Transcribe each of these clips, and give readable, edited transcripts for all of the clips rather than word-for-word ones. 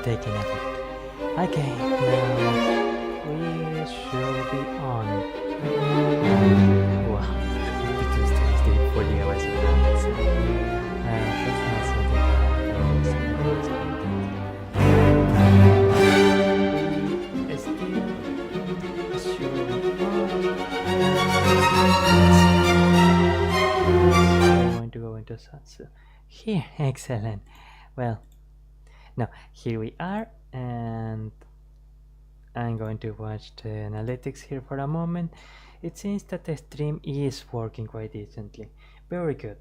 taking effect. Okay, now we should be on. Wow, it was still 40 hours of that. So, that's not something that I was expecting. We still should be on. I'm going to go into Satsu. Here, excellent. Well, now here we are, and I'm going to watch the analytics here for a moment. It seems that the stream is working quite decently. Very good.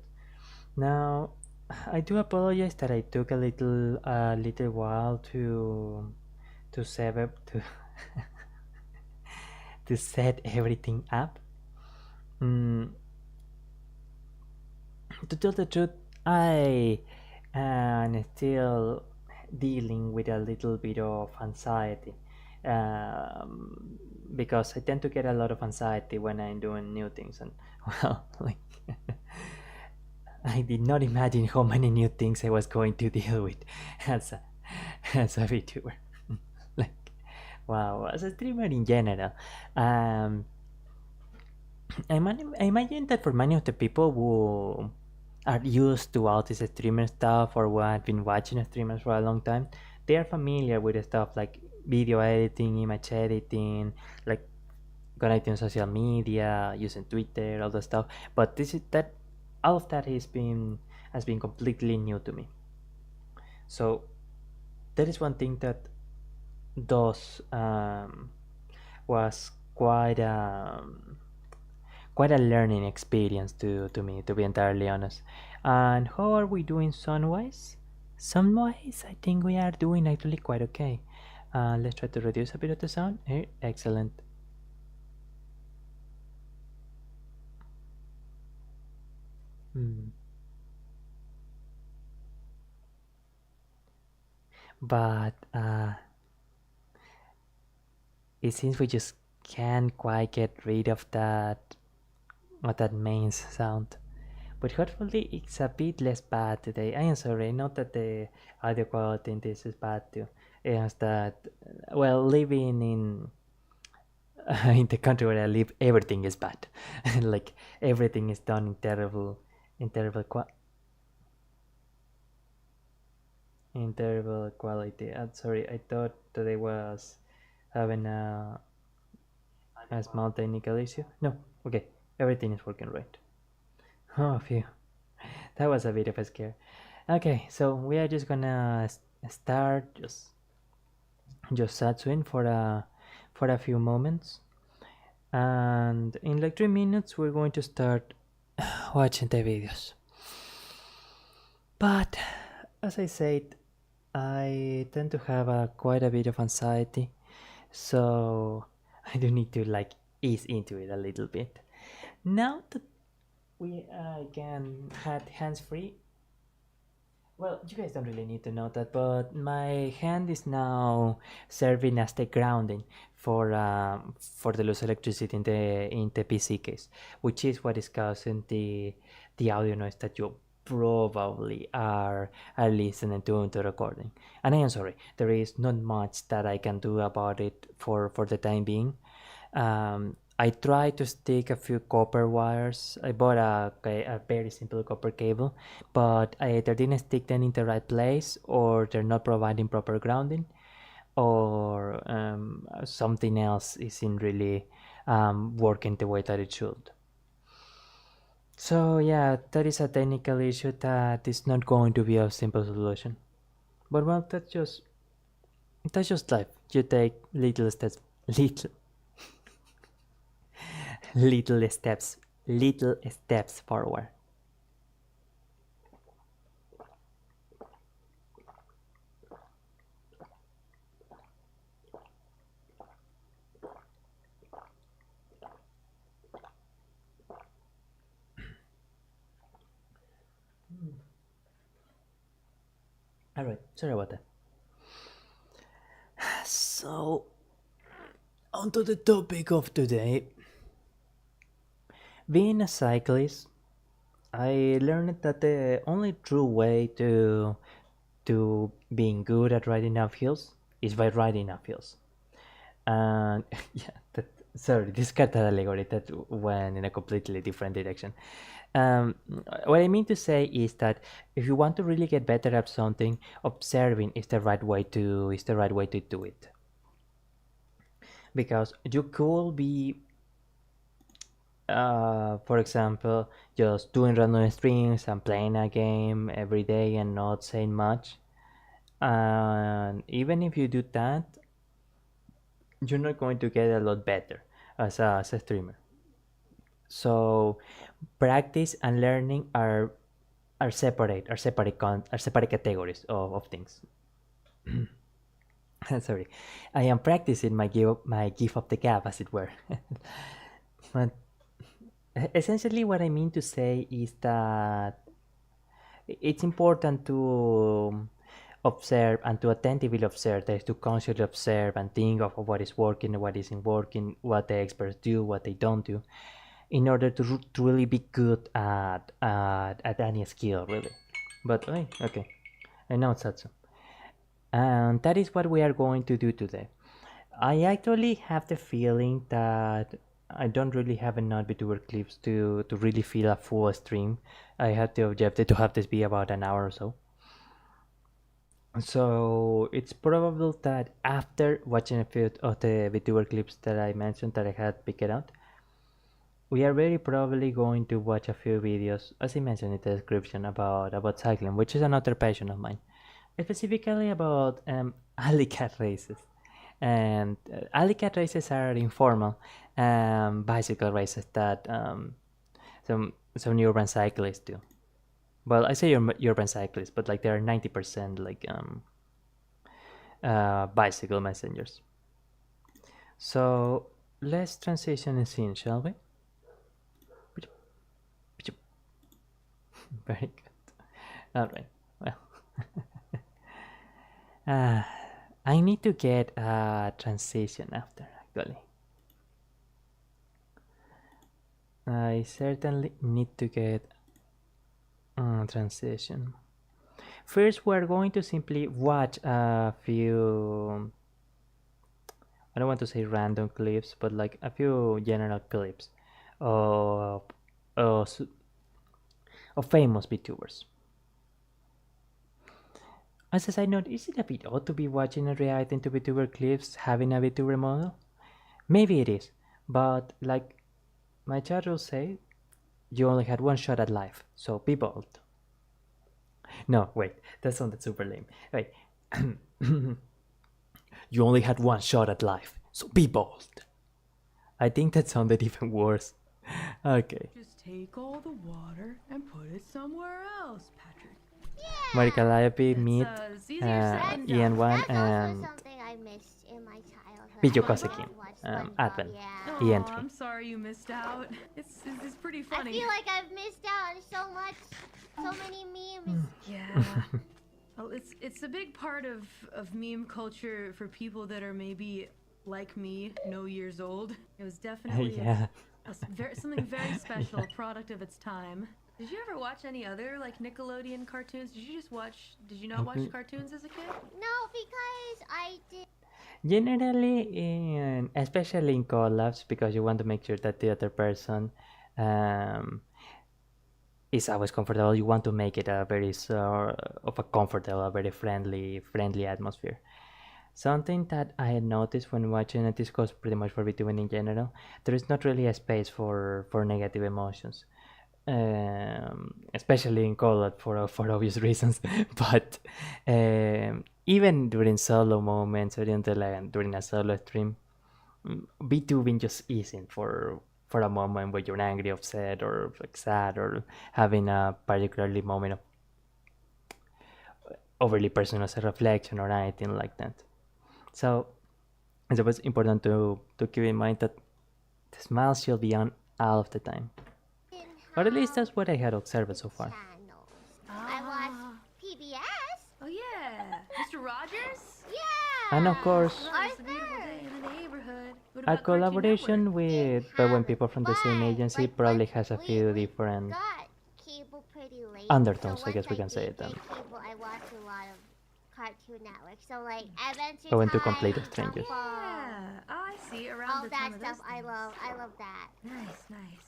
Now, I do apologize that I took a little while to set up to set everything up. To tell the truth, I am still dealing with a little bit of anxiety. Because I tend to get a lot of anxiety when I'm doing new things, and well, like I did not imagine how many new things I was going to deal with as a VTuber. Like, wow, as a streamer in general. I imagine that for many of the people who are used to all this streamer stuff, or who have been watching streamers for a long time, they are familiar with the stuff like video editing, image editing, like connecting social media, using Twitter, all that stuff. But all of that has been completely new to me. So that is one thing that was quite a learning experience to me, to be entirely honest. And how are we doing sound-wise? Sound-wise, I think we are doing actually quite okay. Let's try to reduce a bit of the sound. Here, excellent. But it seems we just can't quite get rid of that main sound. But hopefully it's a bit less bad today. I am sorry, not that the audio quality in this is bad too. It's that, well, living in in the country where I live, everything is bad. Like everything is done in terrible quality. I'm sorry, I thought that I was having a small technical issue. No, okay, everything is working right. Oh, phew. That was a bit of a scare. Okay, so we are just gonna start just Satsuin for a few moments, and in like 3 minutes we're going to start watching the videos. But as I said, I tend to have quite a bit of anxiety, so I do need to like ease into it a little bit. Now that we can have hands-free, well, you guys don't really need to know that, but my hand is now serving as the grounding for the loose electricity in the PC case, which is what is causing the audio noise that you probably are listening to the recording. And I am sorry, there is not much that I can do about it for the time being. I tried to stick a few copper wires. I bought a very simple copper cable, but I either didn't stick them in the right place, or they're not providing proper grounding, or something else isn't really working the way that it should. So yeah, that is a technical issue that is not going to be a simple solution. But well, that's just life. You take little steps, little steps forward. Alright, sorry about that. So, onto the topic of today. Being a cyclist, I learned that the only true way to to being good at riding uphills is by riding uphills. And yeah, sorry, this got that allegory that went in a completely different direction. What I mean to say is that if you want to really get better at something, observing is the right way to do it. Because you could be, for example, just doing random streams and playing a game every day and not saying much. And even if you do that, you're not going to get a lot better as a streamer. So practice and learning are separate categories of things. Sorry, I am practicing my gift of the gab, as it were. But essentially, what I mean to say is that it's important to observe and to attentively observe, that is to consciously observe and think of what is working, what isn't working, what the experts do, what they don't do, in order to really be good at any skill, really. But okay, I know it's so. And that is what we are going to do today. I actually have the feeling that I don't really have enough VTuber clips to really feel a full stream. I had the objective to have this be about an hour or so. So it's probable that after watching a few of the VTuber clips that I mentioned that I had picked out, we are very probably going to watch a few videos, as I mentioned in the description, about cycling, which is another passion of mine. Specifically about alley cat races. And alley cat races are informal bicycle races that some urban cyclists do. Well, I say urban cyclists, but like there are 90% like bicycle messengers. So let's transition the scene, shall we? Very good. All right. Well, I need to get a transition after, actually. I certainly need to get a transition. First, we're going to simply watch a few, I don't want to say random clips, but like a few general clips of, of famous VTubers. As a side note, is it a bit odd to be watching and reacting to VTuber clips having a VTuber model? Maybe it is, but like my chat will say, you only had one shot at life, so be bold. No, wait, that sounded super lame. Wait. You only had one shot at life, so be bold. I think that sounded even worse. Okay. Just take all the water and put it somewhere else, Patrick. Yeah. Marika Liopi, Meet, Ian1, and something I missed in my childhood. Pijo Koseki, Advent, E-Entry. I'm sorry you missed out. It's pretty funny. I feel like I've missed out on so much, so many memes. Yeah. Well, it's a big part of meme culture for people that are maybe like me, no years old. It was definitely something very special, a product of its time. Did you ever watch any other like Nickelodeon cartoons? Did you not watch cartoons as a kid? No, because I did. Generally, especially in collabs, because you want to make sure that the other person is always comfortable. You want to make it a very comfortable, a very friendly atmosphere. Something that I had noticed when watching it, this goes pretty much for VTubing in general, there is not really a space for negative emotions. Especially in collab for obvious reasons. But even during solo moments or during a solo stream, VTubing just isn't for a moment where you're angry, upset, or like sad, or having a particularly moment of overly personal self-reflection or anything like that. So it's always important to keep in mind that the smiles should be on all of the time. Or at least that's what I had observed so far. I watched PBS. Oh yeah, Mr. Rogers. Yeah. And of course, a collaboration with when people from the same agency probably has a few different undertones, I guess we can say it then. I watched a lot of Cartoon Network. So like Adventure Going to Time, complete strangers. Yeah, oh, I see. Around all the that time of stuff. those I things. love that. Nice, nice.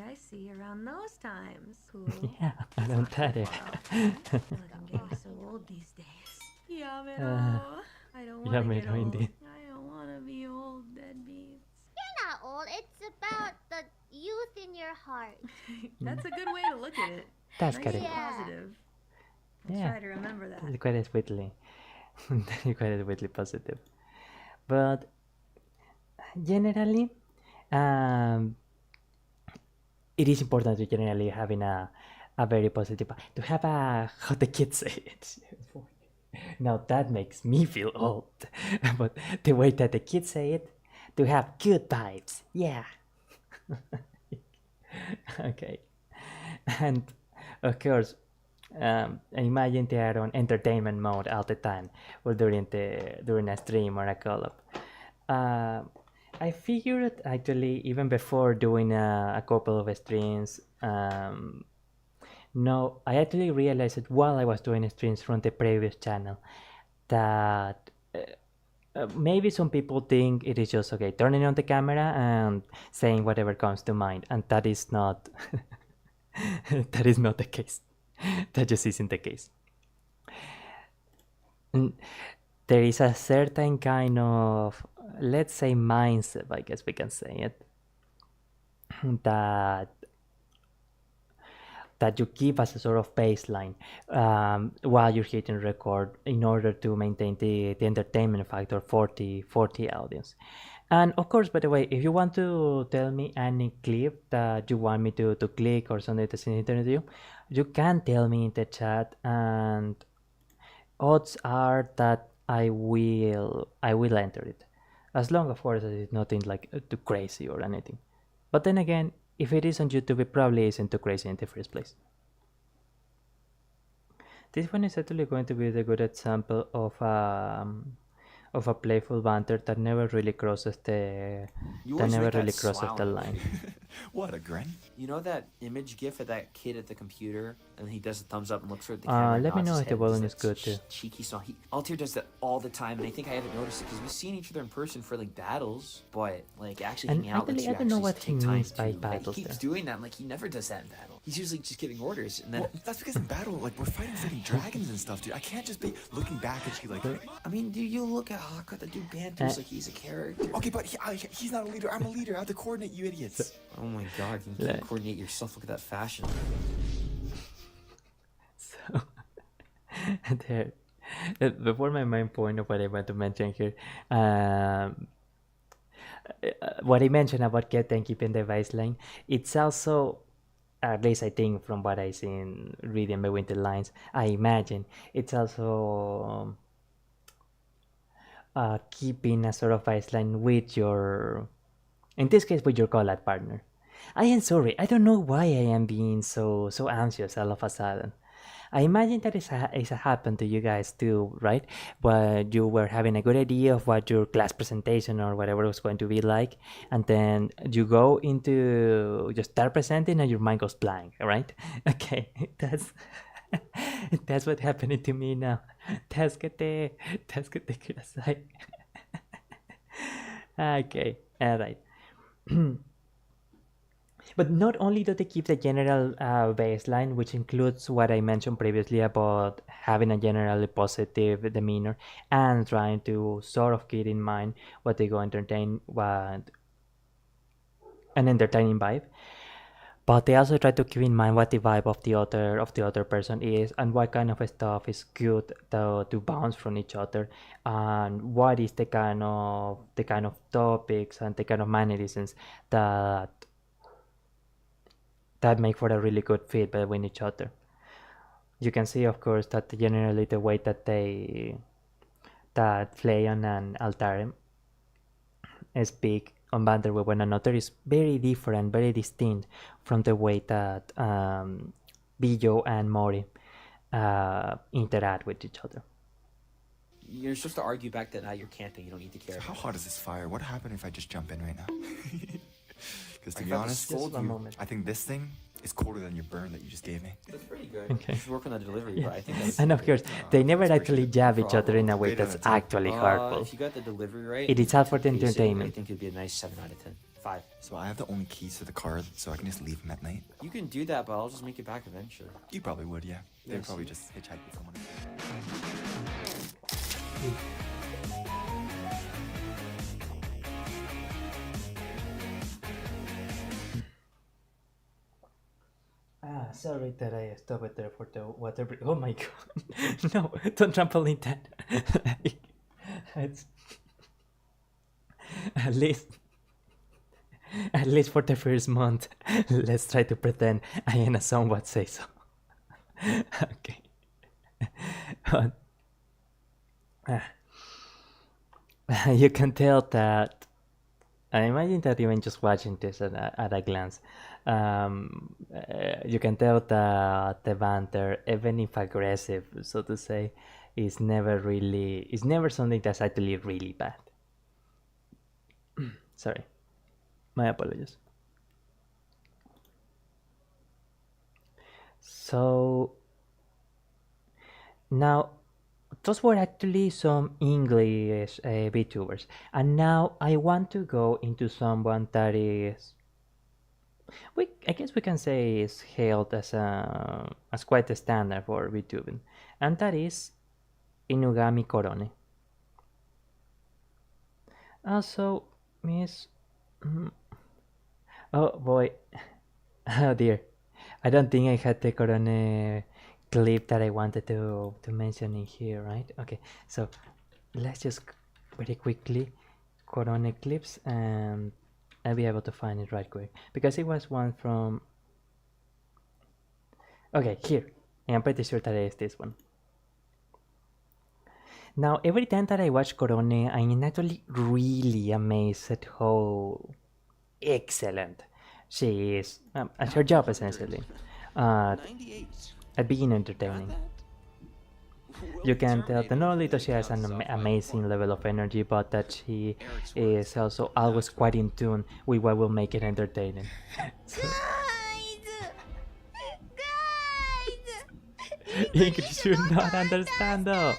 I see. Around those times. Cool. Yeah, I don't Not that too it. far off. I feel like I'm getting so old these days. Yamero. I don't want to get Yamero old. indeed. I don't want to be old, deadbeats. You're not old. It's about the youth in your heart. That's a good way to look at it. That's Nice correct. and Yeah. positive. I'll Yeah. try to remember that. Quite sweetly positive. But generally, um, it is important to generally having a very positive, to have a, how the kids say it. Now that makes me feel old, but the way that the kids say it, to have good vibes, yeah. Okay, and of course, imagine they are on entertainment mode all the time, or during a stream or a call-up. I figured actually even before doing a couple of streams. No, I actually realized it while I was doing streams from the previous channel that maybe some people think it is just okay turning on the camera and saying whatever comes to mind, and that is not that is not the case. That just isn't the case. There is a certain kind of, let's say, mindset, I guess we can say it, that you keep as a sort of baseline while you're hitting record in order to maintain the entertainment factor for the audience. And of course, by the way, if you want to tell me any clip that you want me to click or something that's in the interview, you can tell me in the chat, and odds are that I will enter it, as long of course as it's nothing like too crazy or anything. But then again, if it is on YouTube, it probably isn't too crazy in the first place. This one is actually going to be the good example of a playful banter that never really crosses the line. What a grin. You know that image gif of that kid at the computer and he does a thumbs up and looks at the camera? Let me know if the volume is is good too. Cheeky song. Altier does that all the time, and I think I haven't noticed it because we've seen each other in person for like battles, but like actually And hanging out, actually, lets you I don't know actually what he take time means by to- battles He keeps there. doing that, like he never does that in battle. He's usually just giving orders, and then Well, that's because in battle, like, we're fighting freaking dragons and stuff, dude. I can't just be looking back at you like... I mean, do you look at Haka, the dude banters like he's a character? Okay, but he's not a leader. I'm a leader. I have to coordinate, you idiots. Oh my god, you can't coordinate yourself. Look at that fashion. So, there, before my main point of what I want to mention here, what I mentioned about Keta and keeping the baseline, it's also, at least I think from what I seen reading between the lines, I imagine it's also keeping a sort of baseline with your, in this case, with your collab partner. I am sorry, I don't know why I am being so anxious all of a sudden. I imagine that it's happened to you guys too, right? But you were having a good idea of what your class presentation or whatever was going to be like, and then you go into, you start presenting and your mind goes blank, right? Okay, that's what's happening to me now. 助けてください. Okay, alright. But not only do they keep the general baseline, which includes what I mentioned previously about having a generally positive demeanor and trying to sort of keep in mind what they go entertain, what an entertaining vibe, but they also try to keep in mind what the vibe of the other person is, and what kind of stuff is good to bounce from each other, and what is the kind of topics and the kind of mannerisms that make for a really good fit between each other. You can see, of course, that generally the way that Fleon and Altair speak on banter with one another is very different, very distinct from the way that Bijo and Mori interact with each other. You're supposed to argue back that now you're camping, you don't need to care. How hot is this fire? What happened if I just jump in right now? Because to I be got honest, scold Just one you. moment. I think this thing It's colder than your burn that you just gave me. That's pretty good. Okay. Just work on the delivery, but I think that's... And of course, they never actually jab each other in a way Great that's attitude. actually hurtful. If you got the delivery right, It is all for the pacing, I entertainment. think it'd be a nice 7 out of 10. 5. So I have the only keys to the car, so I can just leave them at night. You can do that, but I'll just make it back eventually. You probably would, yeah. They'd Yes. probably just hitchhike with someone. Sorry that I stopped there for the water break. Oh my god. No, don't trampoline that. It's at least for the first month, let's try to pretend I am a somewhat say so. Okay. You can tell that. I imagine that even just watching this at a glance, you can tell that the banter, even if aggressive, so to say, is never something that's actually really bad. Sorry, my apologies. So now, those were actually some English VTubers, and now I want to go into someone that is, I guess we can say, is hailed as quite a standard for VTubing, and that is Inugami Korone. Also, Miss, oh boy, oh dear, I don't think I had the Korone clip that I wanted to mention in here, right? Okay, so let's just very quickly Korone clips, and I'll be able to find it right quick because it was one from. Okay, here. I'm pretty sure that it is this one. Now, every time that I watch Korone, I'm actually really amazed at how excellent she is at her job, essentially. At being entertaining. You can tell that not only does she has an amazing level of energy, but that she is also always quite in tune with what will make it entertaining. So, English should not understand though.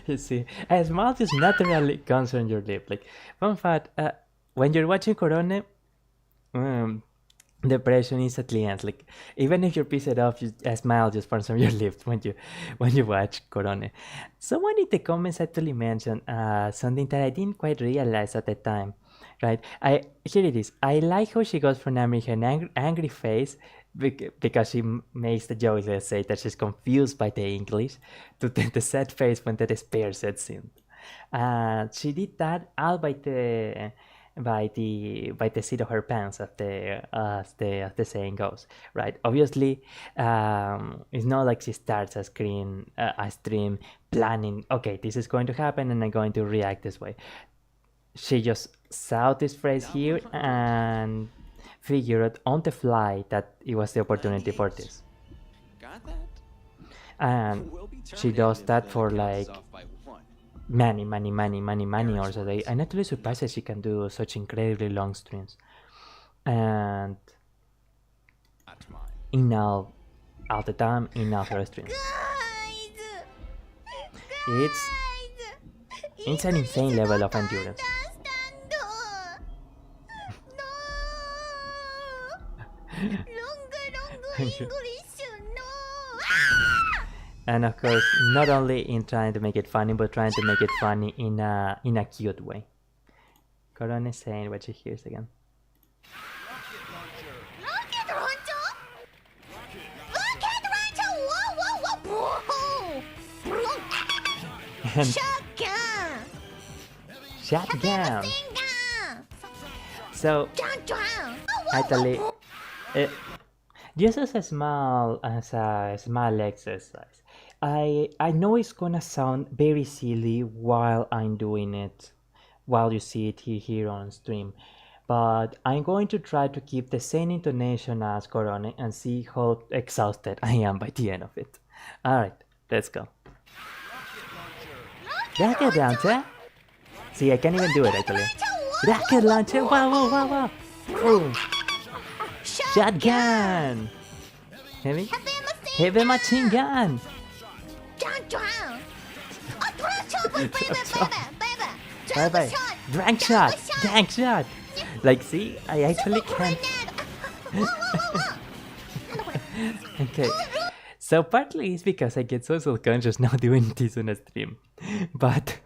You see, a smile just naturally comes on your lip. Like, fun fact, when you're watching Korone, the pressure instantly ends. Like, even if you're pissed off, a smile just forms on your lips when you watch Korone. Someone in the comments actually mentioned something that I didn't quite realize at the time. Right? Here it is. I like how she goes from an angry face because she makes the joke, let's say, that she's confused by the English, to the sad face when the despair sets in. She did that all by the seat of her pants, as the saying goes, right? Obviously, it's not like she starts a stream planning, okay, this is going to happen and I'm going to react this way. She just saw this phrase here and figured on the fly that it was the opportunity for this. Got that? And she does that for like many hours a day. I'm actually surprised that she can do such incredibly long streams. And in all the time, in all her streams. It's an insane level of endurance. And of course, not only in trying to make it funny, but trying to make it funny in a cute way. Korone is saying what she hears again. Rocket launcher? Rocket launcher! Whoa! And Shotgun! shotgun. Gun! So actually, just as a small exercise, I know it's gonna sound very silly while I'm doing it, while you see it here on stream, but I'm going to try to keep the same intonation as Korone and see how exhausted I am by the end of it. Alright, let's go. Rocket launcher? See, I can't even do it actually. Rocket launcher! Wow, wow, wow, wow! Boom! Shotgun! Heavy? Heavy machine gun! Bye bye. Drag shot! Drag shot! Like, see, I actually can't. Okay. So partly it's because I get so self-conscious now doing this on a stream. But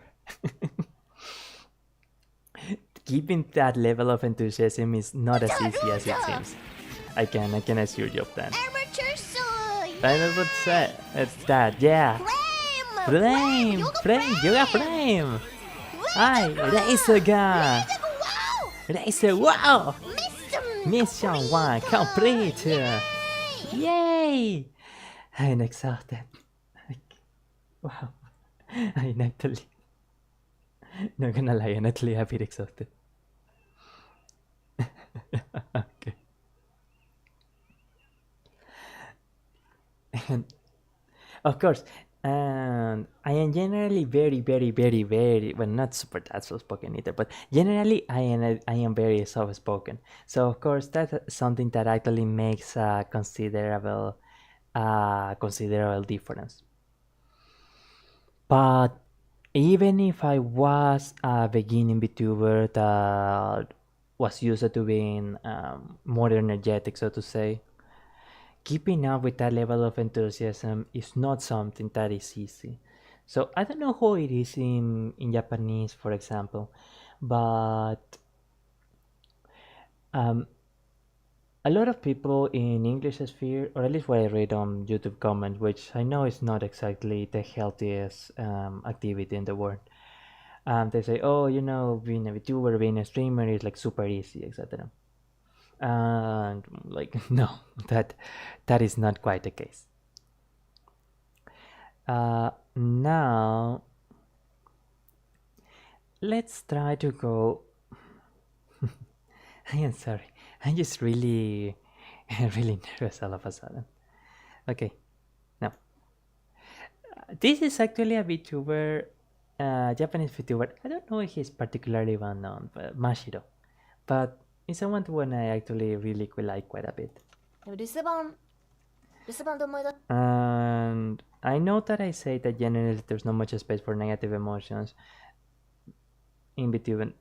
keeping that level of enthusiasm is not as easy as it seems. I can assure you of that. I would say it's that, yeah. Flame! Flame! You got flame! Hi! Razor gun! Razor, wow! Mission 1 complete! Yay! I'm exhausted. Wow. I'm actually... Not gonna lie, I'm actually a bit exhausted. Okay. And of course, and I am generally very, well, not super that soft-spoken either, but generally I am very soft-spoken. So of course that's something that actually makes a considerable difference. But even if I was a beginning VTuber that was used to being more energetic, so to say, keeping up with that level of enthusiasm is not something that is easy. So I don't know how it is in Japanese, for example, but a lot of people in English sphere, or at least what I read on YouTube comments, which I know is not exactly the healthiest activity in the world. They say, oh, you know, being a VTuber, being a streamer is like super easy, etc. And like, no, that is not quite the case. Now let's try to go. I am sorry, I'm just really nervous all of a sudden. Okay, now this is actually a VTuber, Japanese VTuber. I don't know if he's particularly well known, but Mashiro, but it's someone when I actually really like quite a bit. And I know that I say that generally there's not much space for negative emotions in VTubing,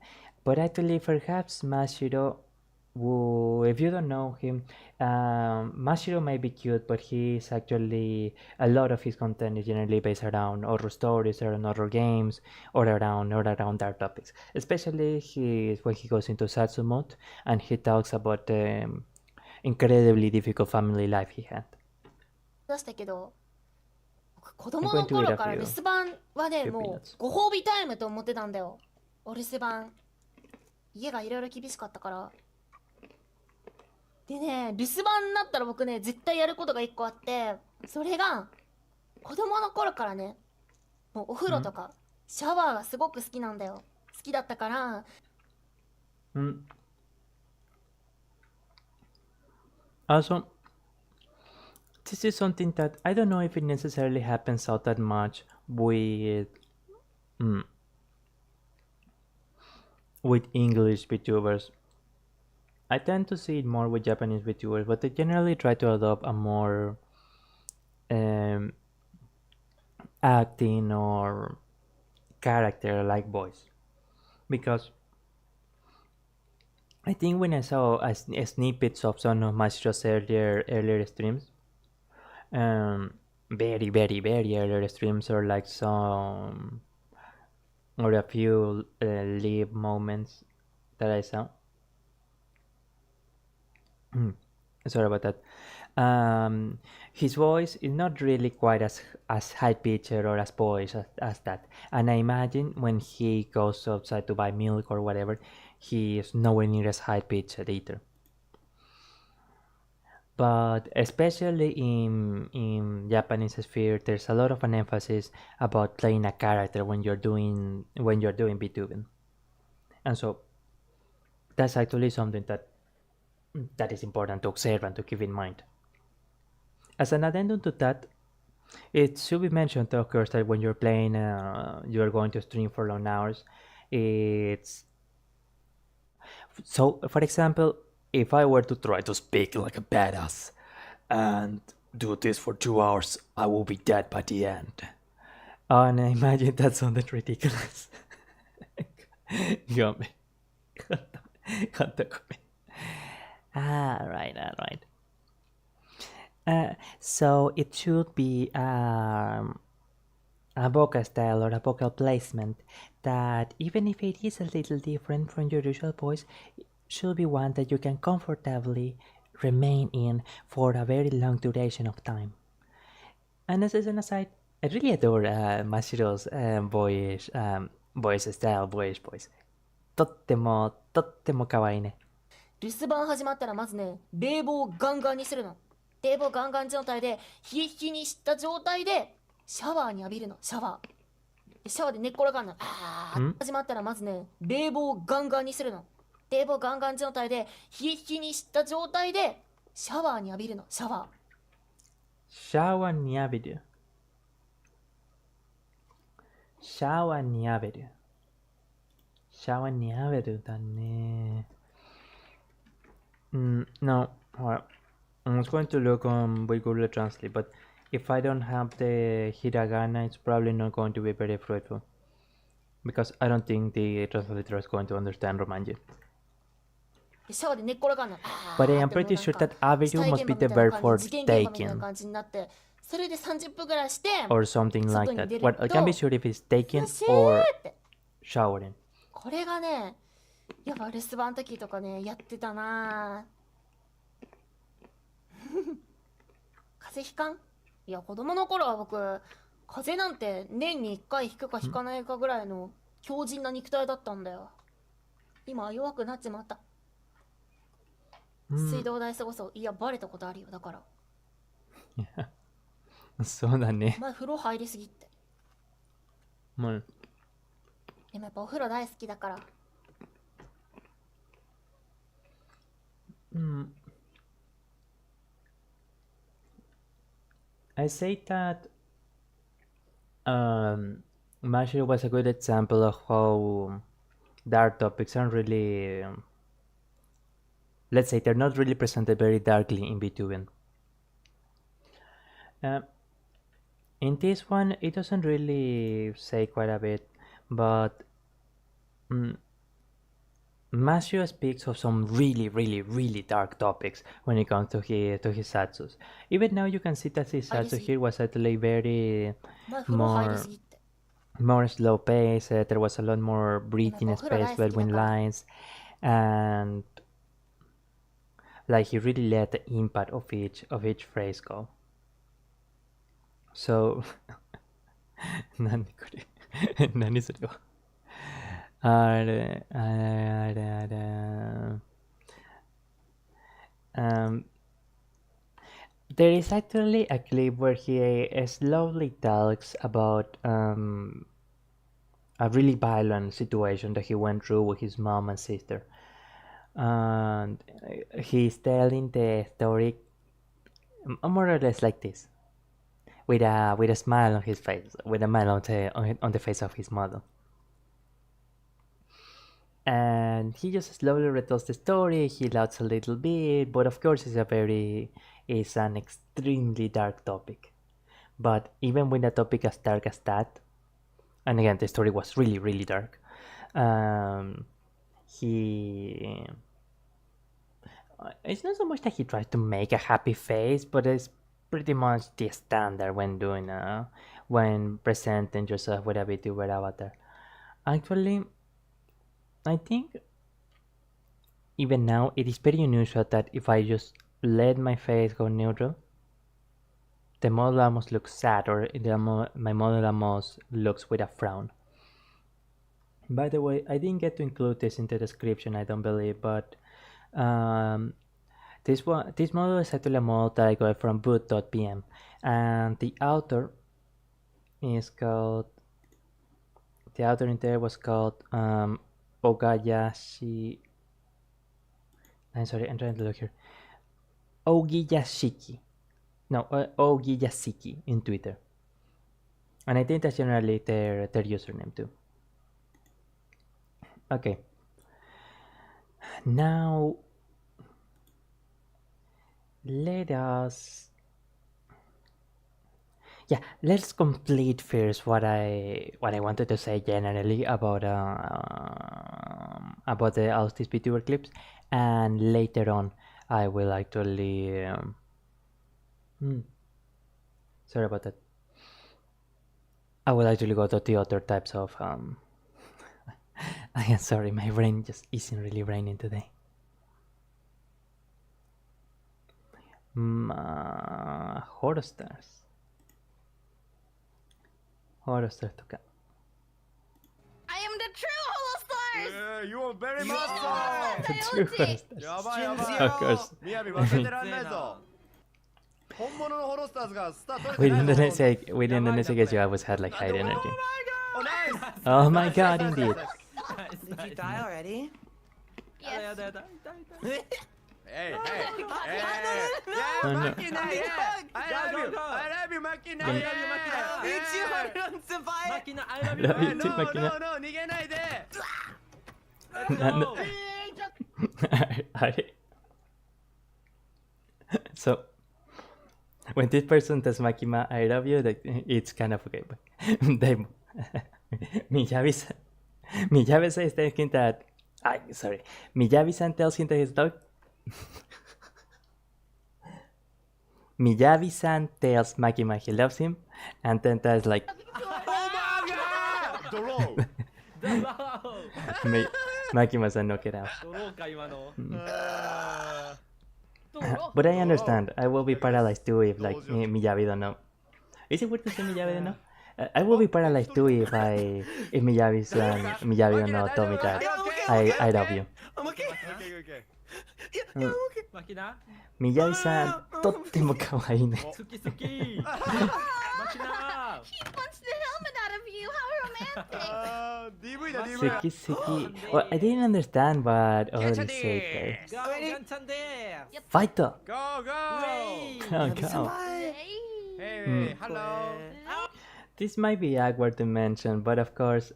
but actually perhaps Mashiro, if you don't know him, Mashiro might be cute, but he's actually, a lot of his content is generally based around horror stories, around horror games, or around dark topics. Especially when he goes into Satsu mode and he talks about the incredibly difficult family life he had. 子供の頃から留守番はね、もうご褒美タイムと思ってたんだよ。お留守番。家がいろいろ厳しかったから。でね、留守番になったら僕ね、絶対やることが一個あって、それが子供の頃からね、もうお風呂とかシャワーがすごく好きなんだよ。好きだったから。Also, this is something that I don't know if it necessarily happens out that much with English VTubers. I tend to see it more with Japanese VTubers, but they generally try to adopt a more acting or character-like voice, because I think when I saw snippets of some of Mashiro's earlier streams, very earlier streams, or like some or a few live moments that I saw. Sorry about that. His voice is not really quite as high pitched or as poised as that, and I imagine when he goes outside to buy milk or whatever, he is nowhere near as high pitched either. But especially in Japanese sphere, there's a lot of an emphasis about playing a character when you're doing VTubing, and so that's actually something that is important to observe and to keep in mind. As an addendum to that, It should be mentioned, of course, that when you're playing, you're going to stream for long hours. It's so. For example, if I were to try to speak like a badass and do this for 2 hours, I will be dead by the end. And I imagine that sounded ridiculous. Yummy. Alright. So it should be a vocal style or a vocal placement that, even if it is a little different from your usual voice, should be one that you can comfortably remain in for a very long duration of time. And as an aside, I really adore Mashiro's voice style, voice. とっても可愛いね。留守番始まったらまずね、冷房をガンガンにするの。冷房ガンガン状態で、冷え冷えにした状態で、シャワーに浴びるの、シャワー。シャワーで寝っ転がるの。始まったらまずね、冷房をガンガンにするの。冷房ガンガン状態で、冷え冷えにした状態で、シャワーに浴びるの、シャワー。シャワーに浴びる。シャワーに浴びる。シャワーに浴びるだね。No, alright. I was going to look on Google Translate, but if I don't have the hiragana, it's probably not going to be very fruitful. Because I don't think the translator is going to understand Romanji. But I am pretty sure that abiru must be the verb for taken. Or something like that. But I can't be sure if it's taken or showering. これがね、やっぱ留守番の時とかね、やってたな風邪ひかん？いや、子供の頃は僕、風邪なんて年に1回ひくかひかないかぐらいの強靭な肉体だったんだよ。今は弱くなっちまった。水道代過ごそう。いや、バレたことあるよ、だから。そうだね。前風呂入りすぎって。もう。でもやっぱお風呂大好きだから。I say that Mashiro was a good example of how dark topics aren't really, let's say, they're not really presented very darkly in Vtubing. In this one, it doesn't really say quite a bit, but Mashiro speaks of some really dark topics when it comes to his satsus. Even now you can see that his satsu here was actually very more slow pace. There was a lot more breathing space between lines, and like he really let the impact of each phrase go. So 何これ何それはあれ。There is actually a clip where he slowly talks about a really violent situation that he went through with his mom and sister. And he's telling the story more or less like this, with a smile on his face, with a smile on the face of his mother. And he just slowly retells the story. He laughs a little bit, but of course it's an extremely dark topic. But even with a topic as dark as that, and again the story was really dark, it's not so much that he tries to make a happy face, but it's pretty much the standard when presenting yourself with a VTuber avatar. Actually, I think even now it is very unusual that if I just let my face go neutral, the model almost looks sad, or my model almost looks with a frown. By the way, I didn't get to include this in the description, I don't believe, but this model is actually a model that I got from Booth.pm, and the author in there was called Ogayashi. I'm sorry, I'm trying to look here. Ogiyashiki. No, Ogiyasiki in Twitter. And I think that's generally their username too. Okay. Now let us let's complete first what I wanted to say generally about the Austis VTuber clips, and later on I will actually sorry about that. I will actually go to the other types of I am sorry, my brain just isn't really raining today. Horror stars とか I am the true Holostars! You are very much so! True horror stars. やばいやばい Of course. みやび忘れてらんないぞ本物のホロスターズがスタート With Indonesia guys, you always had like high energy. Oh nice! Oh my god, indeed. Did you die already? Yes. Hey, hey, hey! Oh no. I love you! I love you, Makina! Yeah. Makina, I love Love you No, too, no, Makina. no, 逃げないで So, when this person tells Makima, I love you, it's kind of okay. But then, Miyabi says thinking that. Sorry. Miyabi-san tells him that his dog. Miyabi-san tells Makima he loves him, and then that's like. Makima-san knock it out. But I understand. I will be paralyzed too if like Miyabi don't know. Is it weird to say Miyabi don't know? I will be paralyzed too if Miyabi don't know told me that I love you. Miyabi-san とっても可愛いね。 He punched the helmet out of you! How romantic! DV だ DV だ Seki. Well, I didn't understand what Oli said there. Fight! Go, Go, go! go. Hey, hello! This might be awkward to mention, but of course,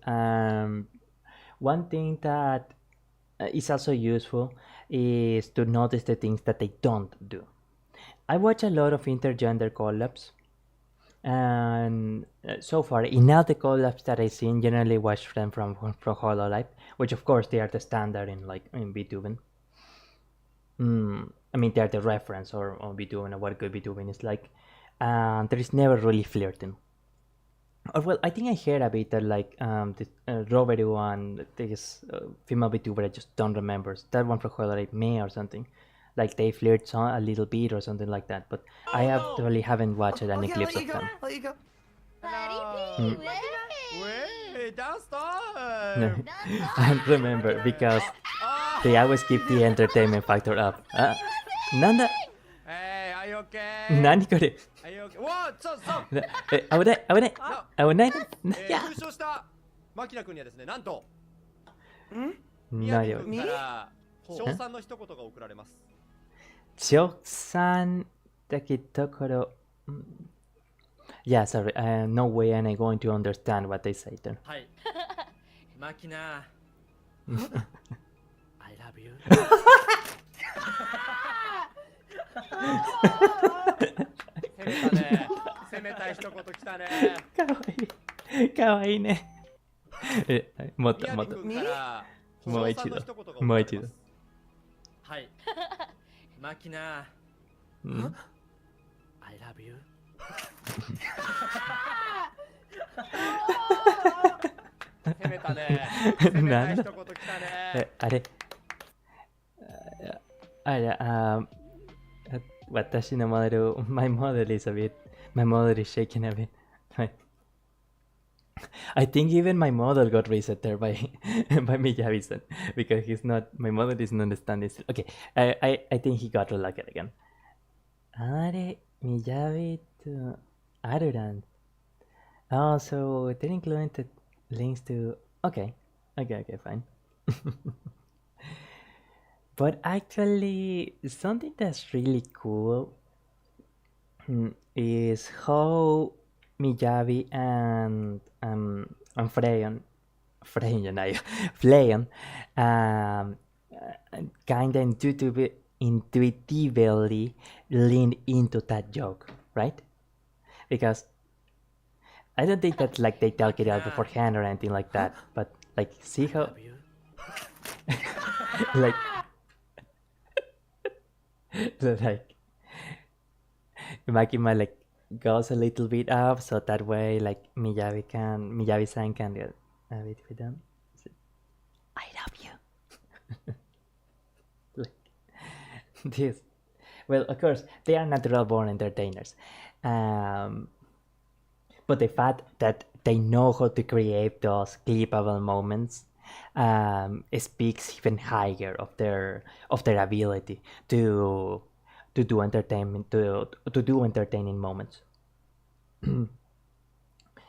one thing that is also useful is to notice the things that they don't do. I watch a lot of intergender collabs, and so far, in all the collabs that I've seen, generally watch them from Hololive, which of course they are the standard in Vtubing. I mean, they are the reference on Vtubing or what good Vtubing is like, and there is never really flirting. Or well, I think I heard a bit that like this Roberu and this female VTuber, I just don't remember. That one from Hololive, May or something. Like they flirt a little bit or something like that. But I actually haven't watched any clips of them. Let you go. Buddy P! Wait, dance time! No. I remember because they always keep the entertainment factor up. Nanda? Hey, are you okay? 何これ Are you okay? What? そう危ない危ない危ない優勝した牧野君にはですね、なんと宮何を城君から賞賛の一言が送られます。賞賛だけどころ Yeah, sorry, no way am I going to understand what they say then. はい。マキナ。I love you. 攻めたね。攻めたい一言来たね。かわいいね。もっと宮もっと城君からもう一度賞賛の一言が送もう一度られます。はい。マキナ。うん I love you. 攻めたね。攻めたい一言来たね。あれ私のモデル my model is a bit my model is shaking a bit. I think even my model got reset there by Miyabi-san because he's not my model is not standing still. Okay, I think he got reloaded again. あれ Miyabi to Aruran. Oh, so they're including the links to okay, fine. But actually, something that's really cool is how Miyabi and Fleon kind of intuitively lean into that joke, right? Because I don't think that like they talk it out beforehand or anything like that, but like see how like like Makima like goes a little bit up, so that way like Miyabi-san can get a bit with them. I love you. Like this. Well, of course, they are natural born entertainers. But the fact that they know how to create those clippable moments speaks even higher of their ability to do entertainment to do entertaining moments.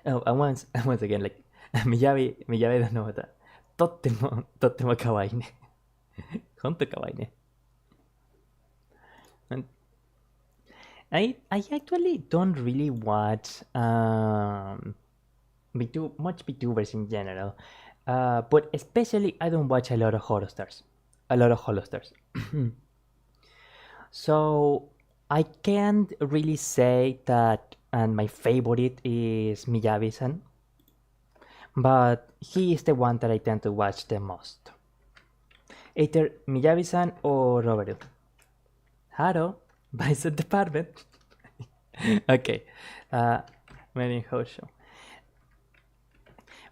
Oh, and once again, like Miyabi の歌とっても可愛いね。ほんと可愛いね。And I actually don't really watch much VTubers in general, but especially I don't watch a lot of holosters. So I can't really say that, and my favorite is Miyabi-san, but he is the one that I tend to watch the most. Either Miyabi-san or Roberu. Haro, Vice Department. Okay, Marin Hosho.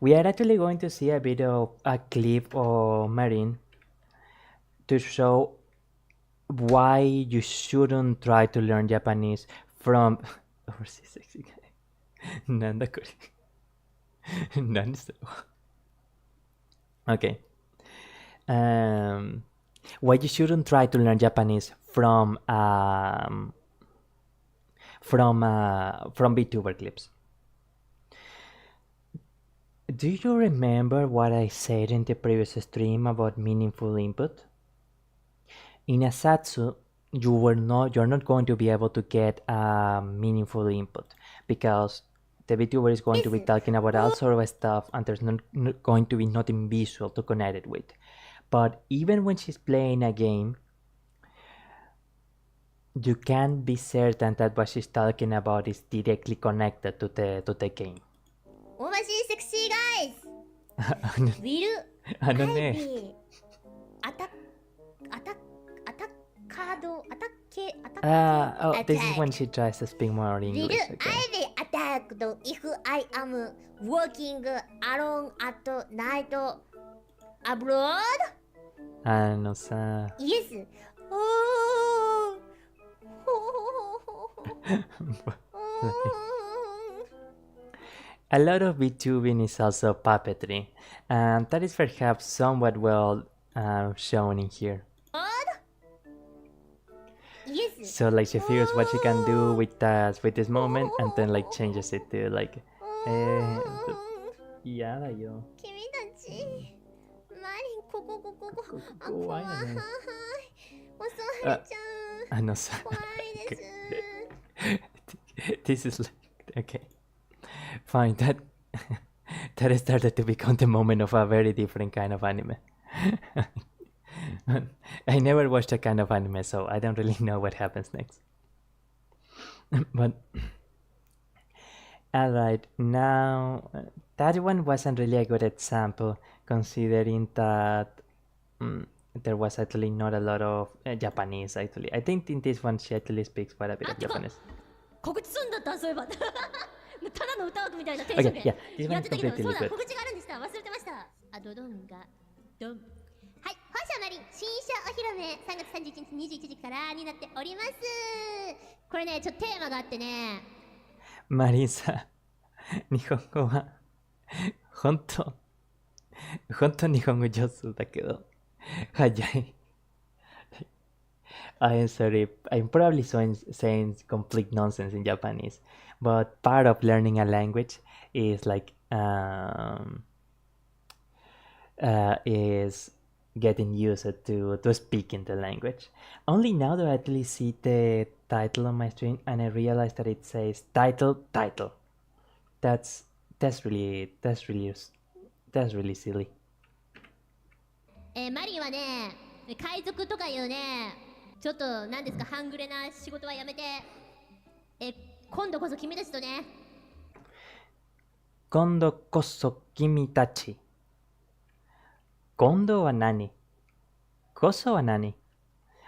We are actually going to see a bit of a clip of Marin to show why you shouldn't try to learn Japanese from overseas sexy guy. なんだこれ。何それ。Okay. Why you shouldn't try to learn Japanese from VTuber clips. Do you remember what I said in the previous stream about meaningful input? In a satsu, you're not going to be able to get meaningful input because the VTuber is going to be talking about all sort of stuff and there's not going to be nothing visual to connect it with. But even when she's playing a game, you can't be certain that what she's talking about is directly connected to the game. Overseas sexy guys will this is when she tries to speak more English. Will I be attacked if I am working alone at night abroad? Yes. A lot of VTubing is also puppetry, and that is perhaps somewhat well shown in here. Yes. So like she figures what she can do with this moment, and then like changes it to like, yeah, yo. 君たち、マリンここ。怖いね。襲われちゃう。怖いです。This is like okay, fine. That started to become the moment of a very different kind of anime. I never watched that kind of anime, so I don't really know what happens next. But alright, now that one wasn't really a good example, considering that there was actually not a lot of Japanese. Actually, I think in this one she actually speaks quite a bit of Japanese. 告知すんだったそういえばただの歌うみたいなテンション Okay, yeah, this で one やっ is てたけど completely そうだ good. 告知があるんでした忘れてましたあドドンがドンはい本社マリン新車お披露目3月31日21時からになっておりますこれねちょっとテーマがあってねマリンさん、日本語は本当日本語上手だけど早い。I am sorry, I'm probably saying complete nonsense in Japanese, but part of learning a language is like is getting used to speaking the language. Only now do I actually see the title on my screen and I realized that it says title. That's really silly. マリンはね、海賊とかいうね、ちょっと何ですか、半グレな仕事はやめて、今度こそ君たちとね。今度こそ君たち。今度は何？こそは何？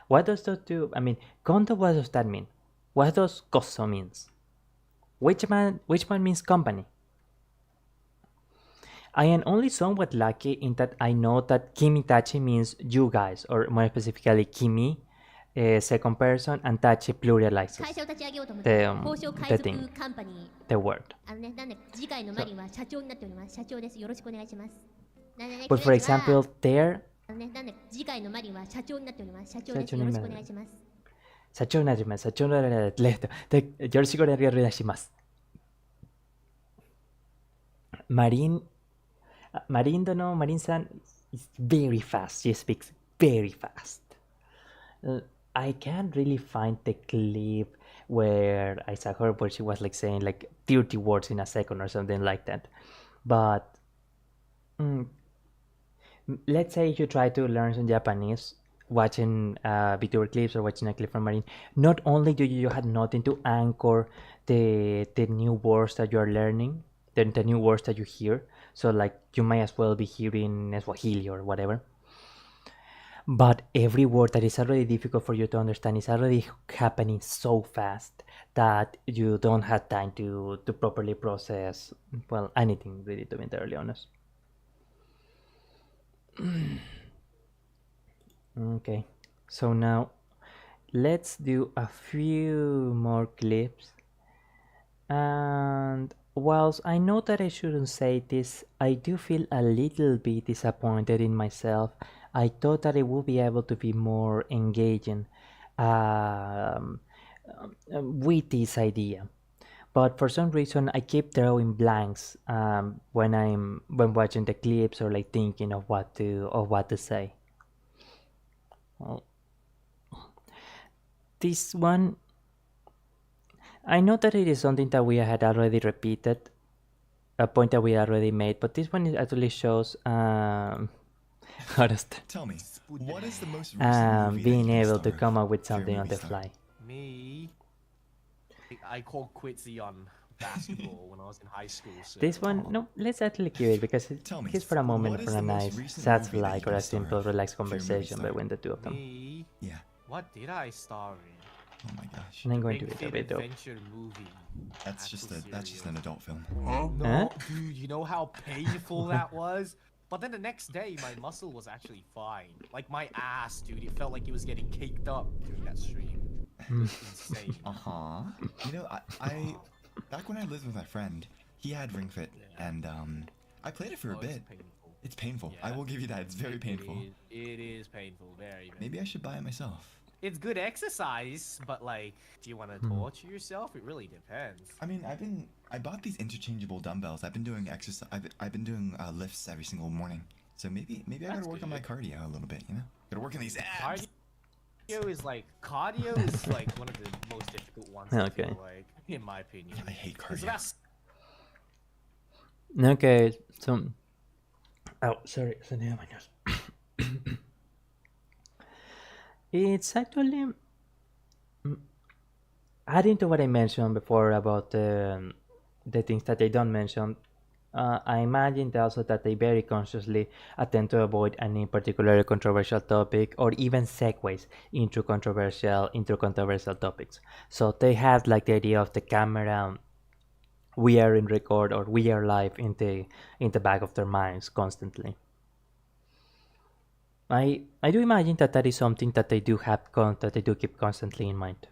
What does those two? I mean, kondo, what does that mean? What does koso means? Which one means company? I am only somewhat lucky in that I know that kimitachi means you guys, or more specifically kimi, second person, and tachi pluralizes 会社を立ち上げようと思っ the, て、 um, 交渉海 the 賊 thing, カンパニー。 the word. なんだ次回のマリンは社長になっております。社長です。よろしくお願いします。But for example, there 次回のマリンは社長になっております。社長です。よろしくお願いします。社長になります。社長になります。よろしくお願いします。Marin san is very fast. She speaks very fast. I can't really find the clip where I saw her where she was like saying like 30 words in a second or something like that. But let's say you try to learn some Japanese watching VTuber clips or watching a clip from Marin. Not only do you have nothing to anchor the new words that you're learning, the new words that you hear, so like you might as well be hearing Swahili or whatever, but every word that is already difficult for you to understand is already happening so fast that you don't have time to properly process, well, anything really, to be entirely honest. Okay, so now let's do a few more clips. And whilst I know that I shouldn't say this, I do feel a little bit disappointed in myself. I thought that it would be able to be more engaging with this idea, but for some reason I keep throwing blanks when watching the clips or like thinking of what to say. Well, this one, I know that it is something that we had already repeated, a point that we already made, but this one actually shows how does that? Tell me, what is the most recent movie being that you able to starred? come up with If you're a something on movie the star. fly. Me, I called quitsy on basketball when I was in high school. So. This one, no, let's actually keep it because Tell me, it's for a moment what for is a the most nice recent sad movie that like you or a guys starred simple relaxed if you're a movie conversation star? between the two of them. Me, Yeah. what did I star in? Oh my gosh. And I'm going Big to be a Fit bit dope. Adventure movie. That's just an adult film. No, Huh? dude, you know how painful that was? But then the next day, my muscle was actually fine. Like my ass, dude, it felt like it was getting caked up during that stream. It was insane. Uh-huh. You know, I back when I lived with my friend, he had Ring Fit, Yeah. and I played it for a Oh, bit. it's painful. It's painful. I Yeah. will give you that. It's very painful. It is painful, very. Maybe I should buy it myself. It's good exercise, but like, do you want to torture yourself? It really depends. I mean, I bought these interchangeable dumbbells. I've been doing exercise. I've been doing lifts every single morning. So maybe I gotta That's work on my good. cardio a little bit. You know, gotta work on these abs. Cardio is like one of the most difficult ones. I Okay. feel like, in my opinion. I hate Because cardio. that's Okay, so oh, sorry, oh my gosh. It's actually adding to what I mentioned before about the things that they don't mention. I imagined also that they very consciously attempt to avoid any particularly controversial topic or even segues into controversial topics. So they had like the idea of the camera, we are in record or we are live in the back of their minds constantly. I do imagine that is something that they do keep constantly in mind.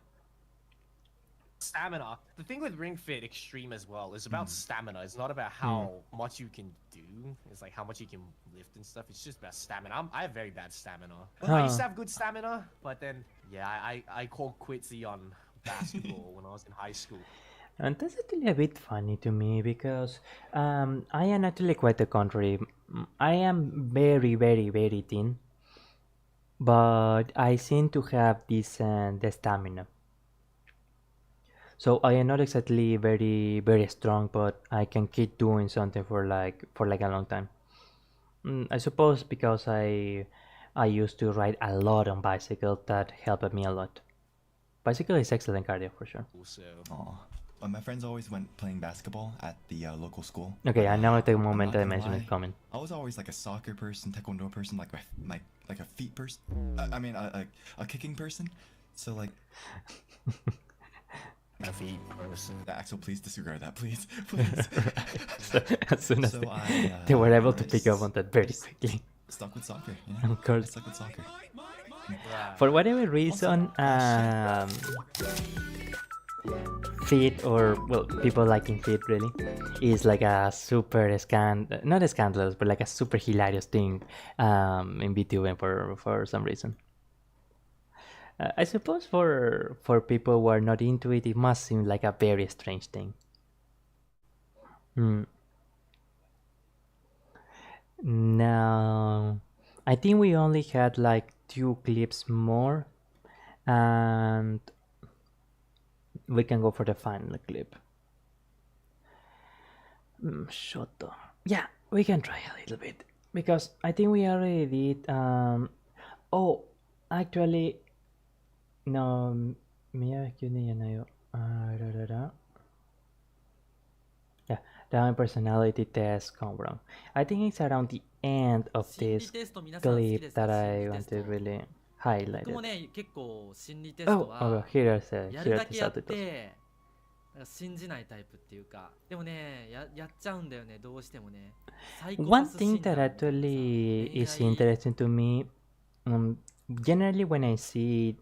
stamina. The thing with Ring Fit Extreme as well is about stamina. It's not about how much you can do. It's like how much you can lift and stuff. It's just about stamina. I have very bad stamina. I used to have good stamina, but then yeah, I called quitsy on basketball when I was in high school. And that's actually a bit funny to me because I am actually quite the contrary. I am very, very, very thin, but I seem to have this the stamina. So I am not exactly very strong, but I can keep doing something for like a long time. I suppose because I used to ride a lot on bicycle, that helped me a lot. Bicycle is excellent cardio for sure. Also, My friends always went playing basketball at the local school. Okay, I know at the I'm moment not I gonna mentioned lie, it coming. I was always like a soccer person, taekwondo person, like a feet person. I mean, a kicking person. So like, a feet person. Axel, please disregard that, please, please. So, as soon as So they were able to I pick up on that very quickly. Stuck with soccer. Yeah, Of course. I stuck with soccer. For whatever reason, feet, or well, people liking feet really, is like a super not a scandalous, but like a super hilarious thing in Vtubing for some reason. I suppose for people who are not into it, it must seem like a very strange thing. Now, I think we only had like 2 clips more, and we can go for the final clip. Shoto. Yeah, we can try a little bit, because I think we already did. Oh, actually, no. Yeah, down personality test come wrong. I think it's around the end of this clip that I want to really highlight 僕も it. ね結構心理テスト Oh, は here are やるだ the けやっ subtitles. てなんか信じないタイプっていうかでもねやっちゃうんだよねどうしてもねサイコ One パス thing 診断 that みたいなさ actually 恋 is 愛 interesting to me, generally when I see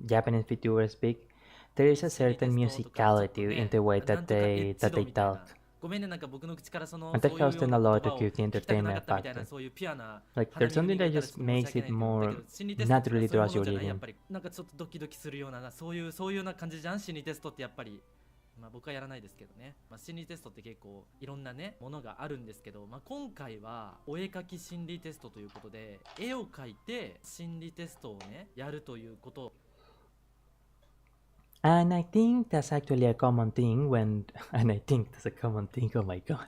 Japanese VTubers speak, there is a 心理テ certain ストとかちょっと musicality ね in the way なん that とかエッ they チ度みたい talk. なごめんねなんか僕の口からその And そ that ういう helps よう them な a 言 lot 葉 to を keep the 聞きたくなか entertainment ったみたいな factor. そういうピュアな Like 鼻 there's に something 耳が that いたら just ちょっと申 makes し訳 it ないけどだけ more ど心理テストって naturally そういうも draws の your じゃないやっ reading. ぱりなんかちょっとドキドキするようなそういうような感じじゃん心理テストってやっぱりまあ僕はやらないですけどね、まあ、心理テストって結構いろんなねものがあるんですけど、まあ、今回はお絵描き心理テストということで絵を描いて心理テストをねやるということ。 And I think that's actually a common thing and I think that's a common thing, oh my god.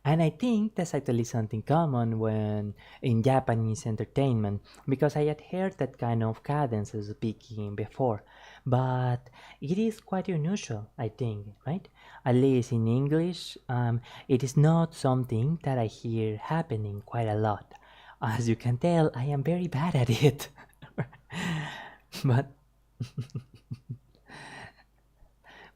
And I think that's actually something common when in Japanese entertainment, because I had heard that kind of cadence speaking before, but it is quite unusual, I think, right? At least in English, it is not something that I hear happening quite a lot. As you can tell, I am very bad at it. but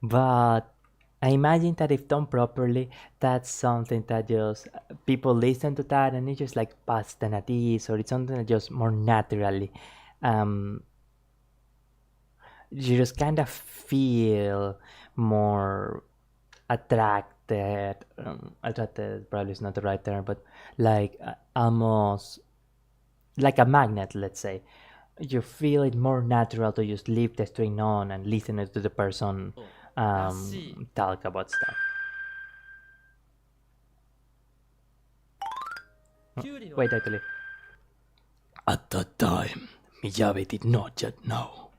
But I imagine that if done properly, that's something that just people listen to that and it just like passes than at ease, or it's something that just more naturally. You just kind of feel more attracted. Attracted probably is not the right term, but like almost like a magnet, let's say. You feel it more natural to just leave the string on and listen to the person talk about stuff. Wait, actually. At that time, Miyabi did not yet know.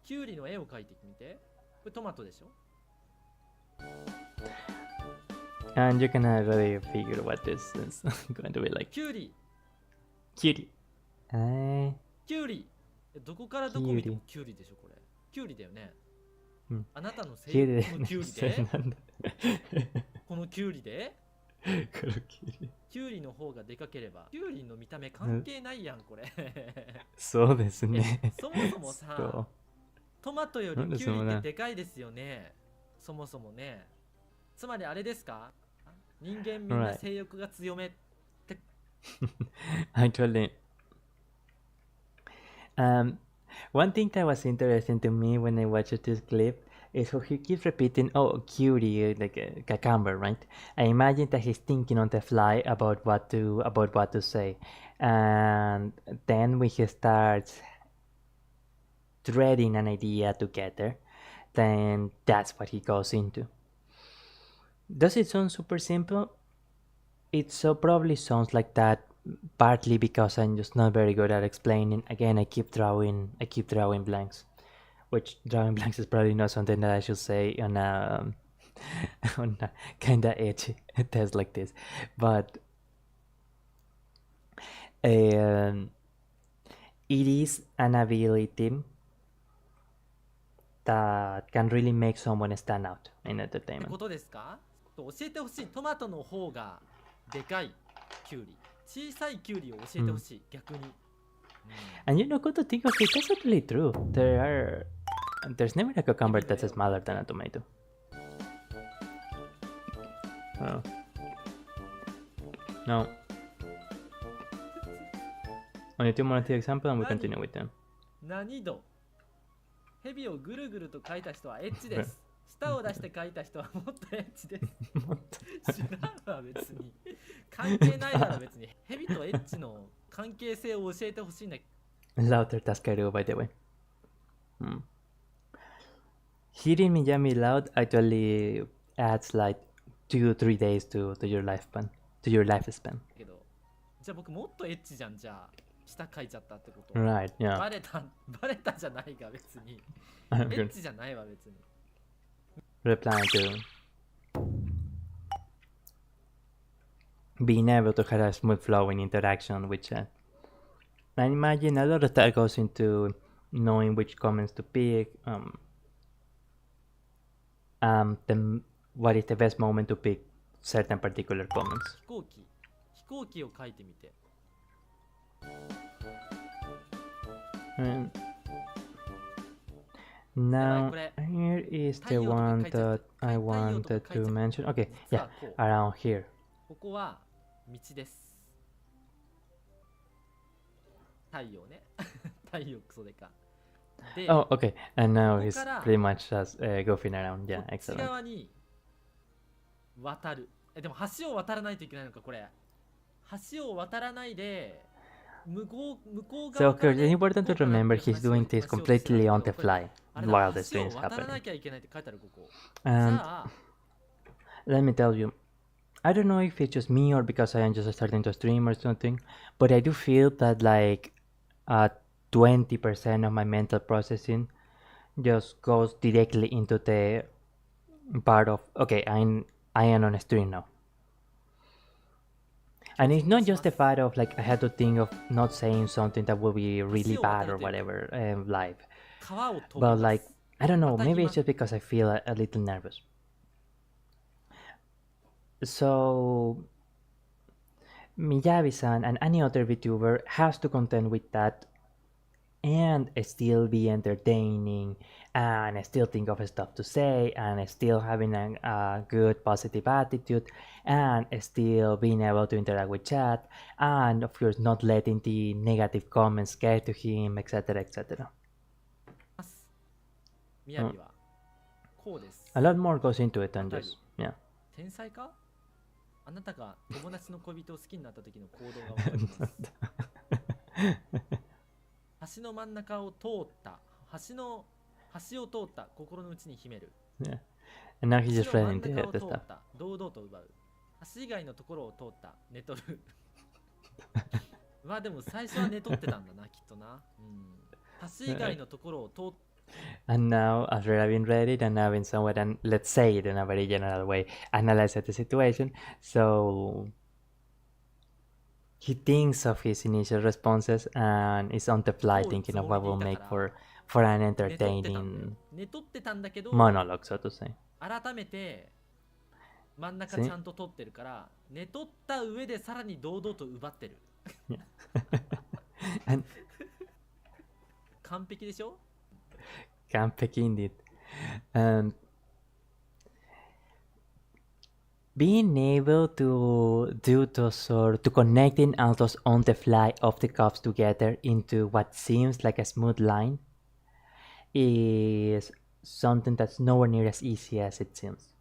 キュウリの絵を描いてみて。これトマトでしょ。 And you can already figure what this is going to be like. キュウリ。 Cutie. キュウリ。どこからどこ見てもキュウリでしょこれ。キュウリだよね。あなたの性格のキュウリで。このキュウリで。キュウリの方がでかければキュウリの見た目関係ないやんこれ。そうですね。そもそもさ、トマトよりキュウリってでかいですよね。そもそもね。つまりあれですか？人間みんな性欲が強めって。Actually, one thing that was interesting to me when I watched this clip is how he keeps repeating, "Oh, cutie," like a cucumber, right? I imagine that he's thinking on the fly about what to say, and then when he starts threading an idea together, then that's what he goes into. Does it sound super simple? It so probably sounds like that partly because I'm just not very good at explaining. Again, I keep drawing blanks, which drawing blanks is probably not something that I should say on a on a kind of edgy test like this, but it is an ability that can really make someone stand out in って entertainment. ことですか？と教えてほしい。トマトの方がでかいキュウリ、小さいキュウリを教えてほしい。逆に。And you know, good to think of it, that's actually true. There's never a cucumber that's smaller than a tomato. Oh. No. Only two more examples and we continue with them. 何度？ヘビをぐるぐると描いた人はエッチです。舌を出して描いた人はもっとエッチです。知らんわ別に。関係ないだろ別に。ヘビとエッチの関係性を教えてほしいんだ。Louder Tascario, by the way. Hearing Miyami loud actually adds like 2-3 days to your lifespan. けど、じゃあ僕もっとエッチじゃんじゃあ。舌描いちゃったってこと。Right, yeah. バレたじゃないが別に。エッチじゃないわ別に。Reply to being able to have a smooth flowing interaction with chat. I imagine a lot of that goes into knowing which comments to pick, what is the best moment to pick certain particular comments. 飛行機を書いてみて。Now, here is the one that I wanted to mention. Okay, yeah, around here. ここは道です。太陽ね。太陽クソでか。Oh, okay, and now he's pretty much just goofing around. Yeah, こっち excellent. 側に渡る。でも橋を渡らないといけないのかこれ。橋を渡らないで。So, of course, it's important to remember he's doing this completely on the fly while the stream is happening. And let me tell you, I don't know if it's just me or because I am just starting to stream or something, but I do feel that like 20% of my mental processing just goes directly into the part of, okay, I am on a stream now. And it's not just the part of like I had to think of not saying something that will be really bad or whatever live, but like I don't know, maybe it's just because I feel a little nervous. So Miyavi-san and any other VTuber has to contend with that and still be entertaining and still think of stuff to say and still having a good positive attitude and still being able to interact with chat and of course not letting the negative comments get to him, etc, etc. A lot more goes into it than just, yeah. 天才か？あなたが友達の恋人を好きになった時の行動が分かります。橋の真ん中を通った橋を通った心の内に秘める。Yeah. And now he's just reading the stuff. 堂々と奪う。橋以外のところを通った寝取る。まあでも最初は寝取ってたんだなきっとな。橋以外のところを通っ And now, after having read it and having someone, and let's say it in a very general way, analyze the situation, so he thinks of his initial responses and is on the fly thinking of what will make for an entertaining monologue, so to say. 改めて真ん中ちゃんと取ってるから寝取った上でさらに堂々と奪ってる。完璧でしょ？ Camping indeed. And being able to do those sort to connecting all those on the fly of the cups together into what seems like a smooth line is something that's nowhere near as easy as it seems.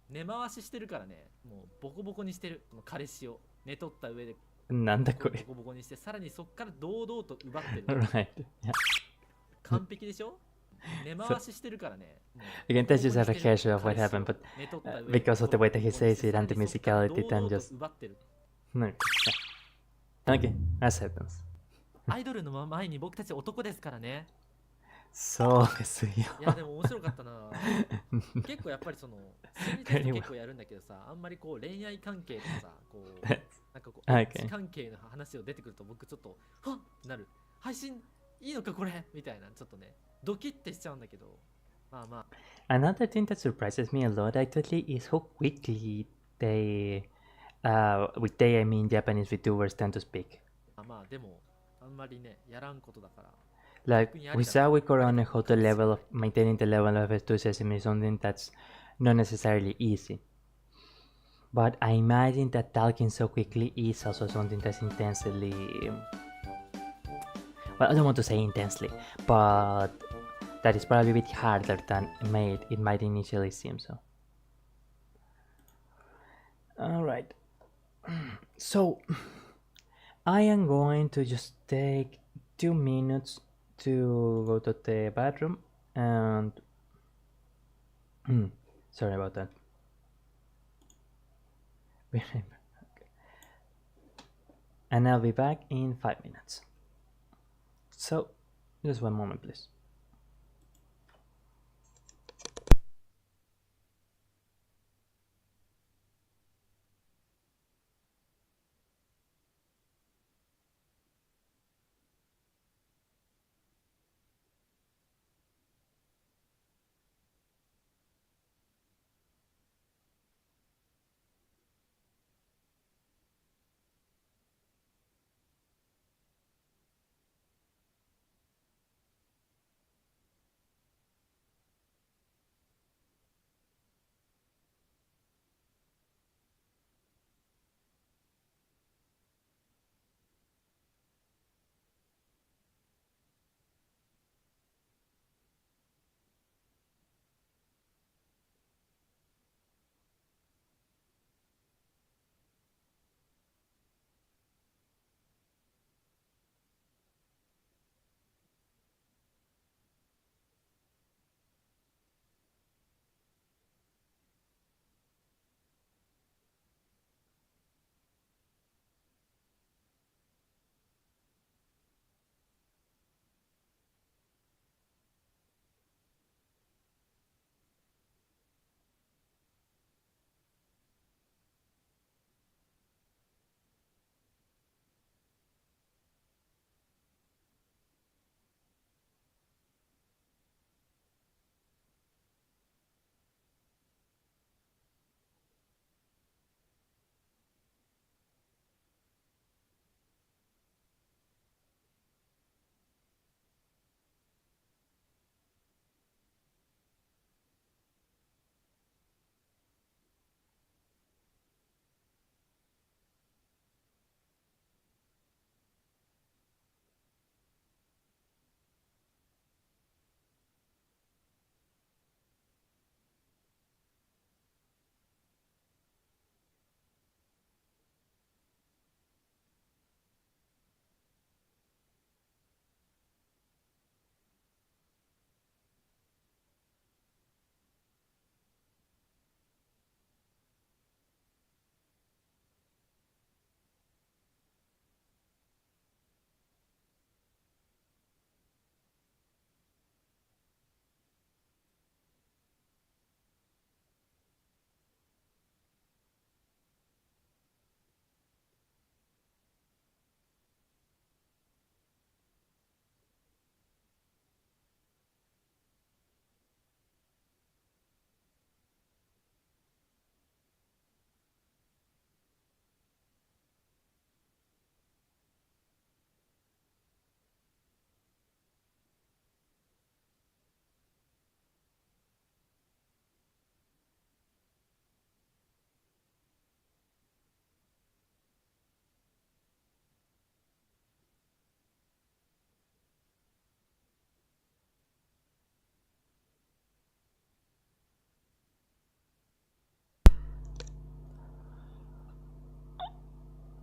根回ししてるからね、もうボコボコにしてるこの彼氏を寝取った上でなんだこれボコボコにしてさらにそっから堂々と奪ってる。Right. Yeah. 完璧でしょ？根回ししてるからね。 Again, that's just a rehearsal of what happened, but because of the way that he says it and the musicality, then just Okay. Yeah. Okay. Acceptance. アイドルの前に僕たち男ですからね。そうですよ。いやでも面白かったな。結構やっぱりその心理テスト結構やるんだけどさ、あんまりこう恋愛関係とかさ、こうなんかこうエッチ関係の話を出てくると僕ちょっとはっってなる。配信いいのかこれみたいな、ちょっとねドキッてしちゃうんだけど、まあまあ。Another thing that surprises me a lot actually is how quickly they, with they I mean Japanese VTubers tend to speak. まあでもあんまりねやらんことだから。Like we saw with Korone how the level of maintaining the level of enthusiasm is something that's not necessarily easy. But I imagine that talking so quickly is also something that's intensely, well, I don't want to say intensely, but that is probably a bit harder than it might initially seem. So, all right. So I am going to just take 2 minutes to go to the bathroom and sorry about that. And I'll be back in 5 minutes. So just one moment, please.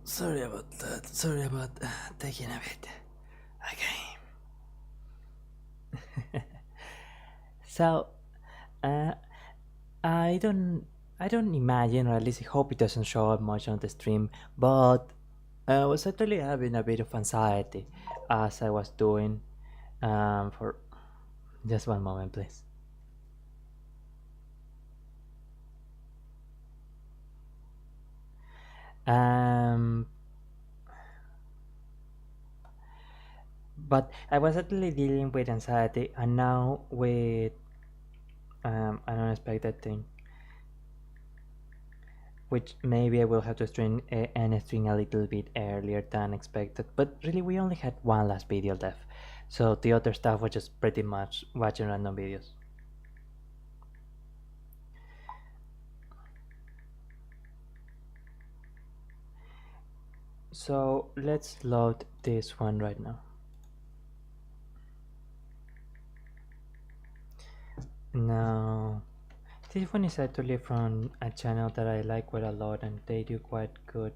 Sorry about that. Sorry about taking a bit. Okay. So, I I don't imagine, or at least I hope it doesn't show up much on the stream, but I was actually having a bit of anxiety as I was doing. For just one moment, please. But I was actually dealing with anxiety, and now with an unexpected thing, which maybe I will have to string a little bit earlier than expected. But really, we only had one last video left, so the other stuff was just pretty much watching random videos. So let's load this one right now. Now, this one is actually from a channel that I like quite a lot, and they do quite good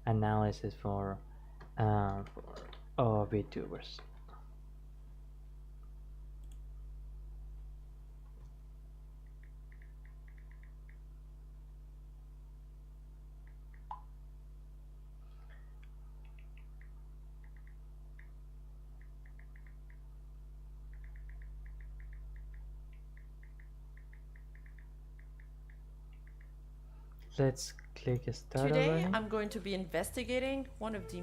analysis for VTubers. Let's click start. Today already. I'm going to be investigating one of the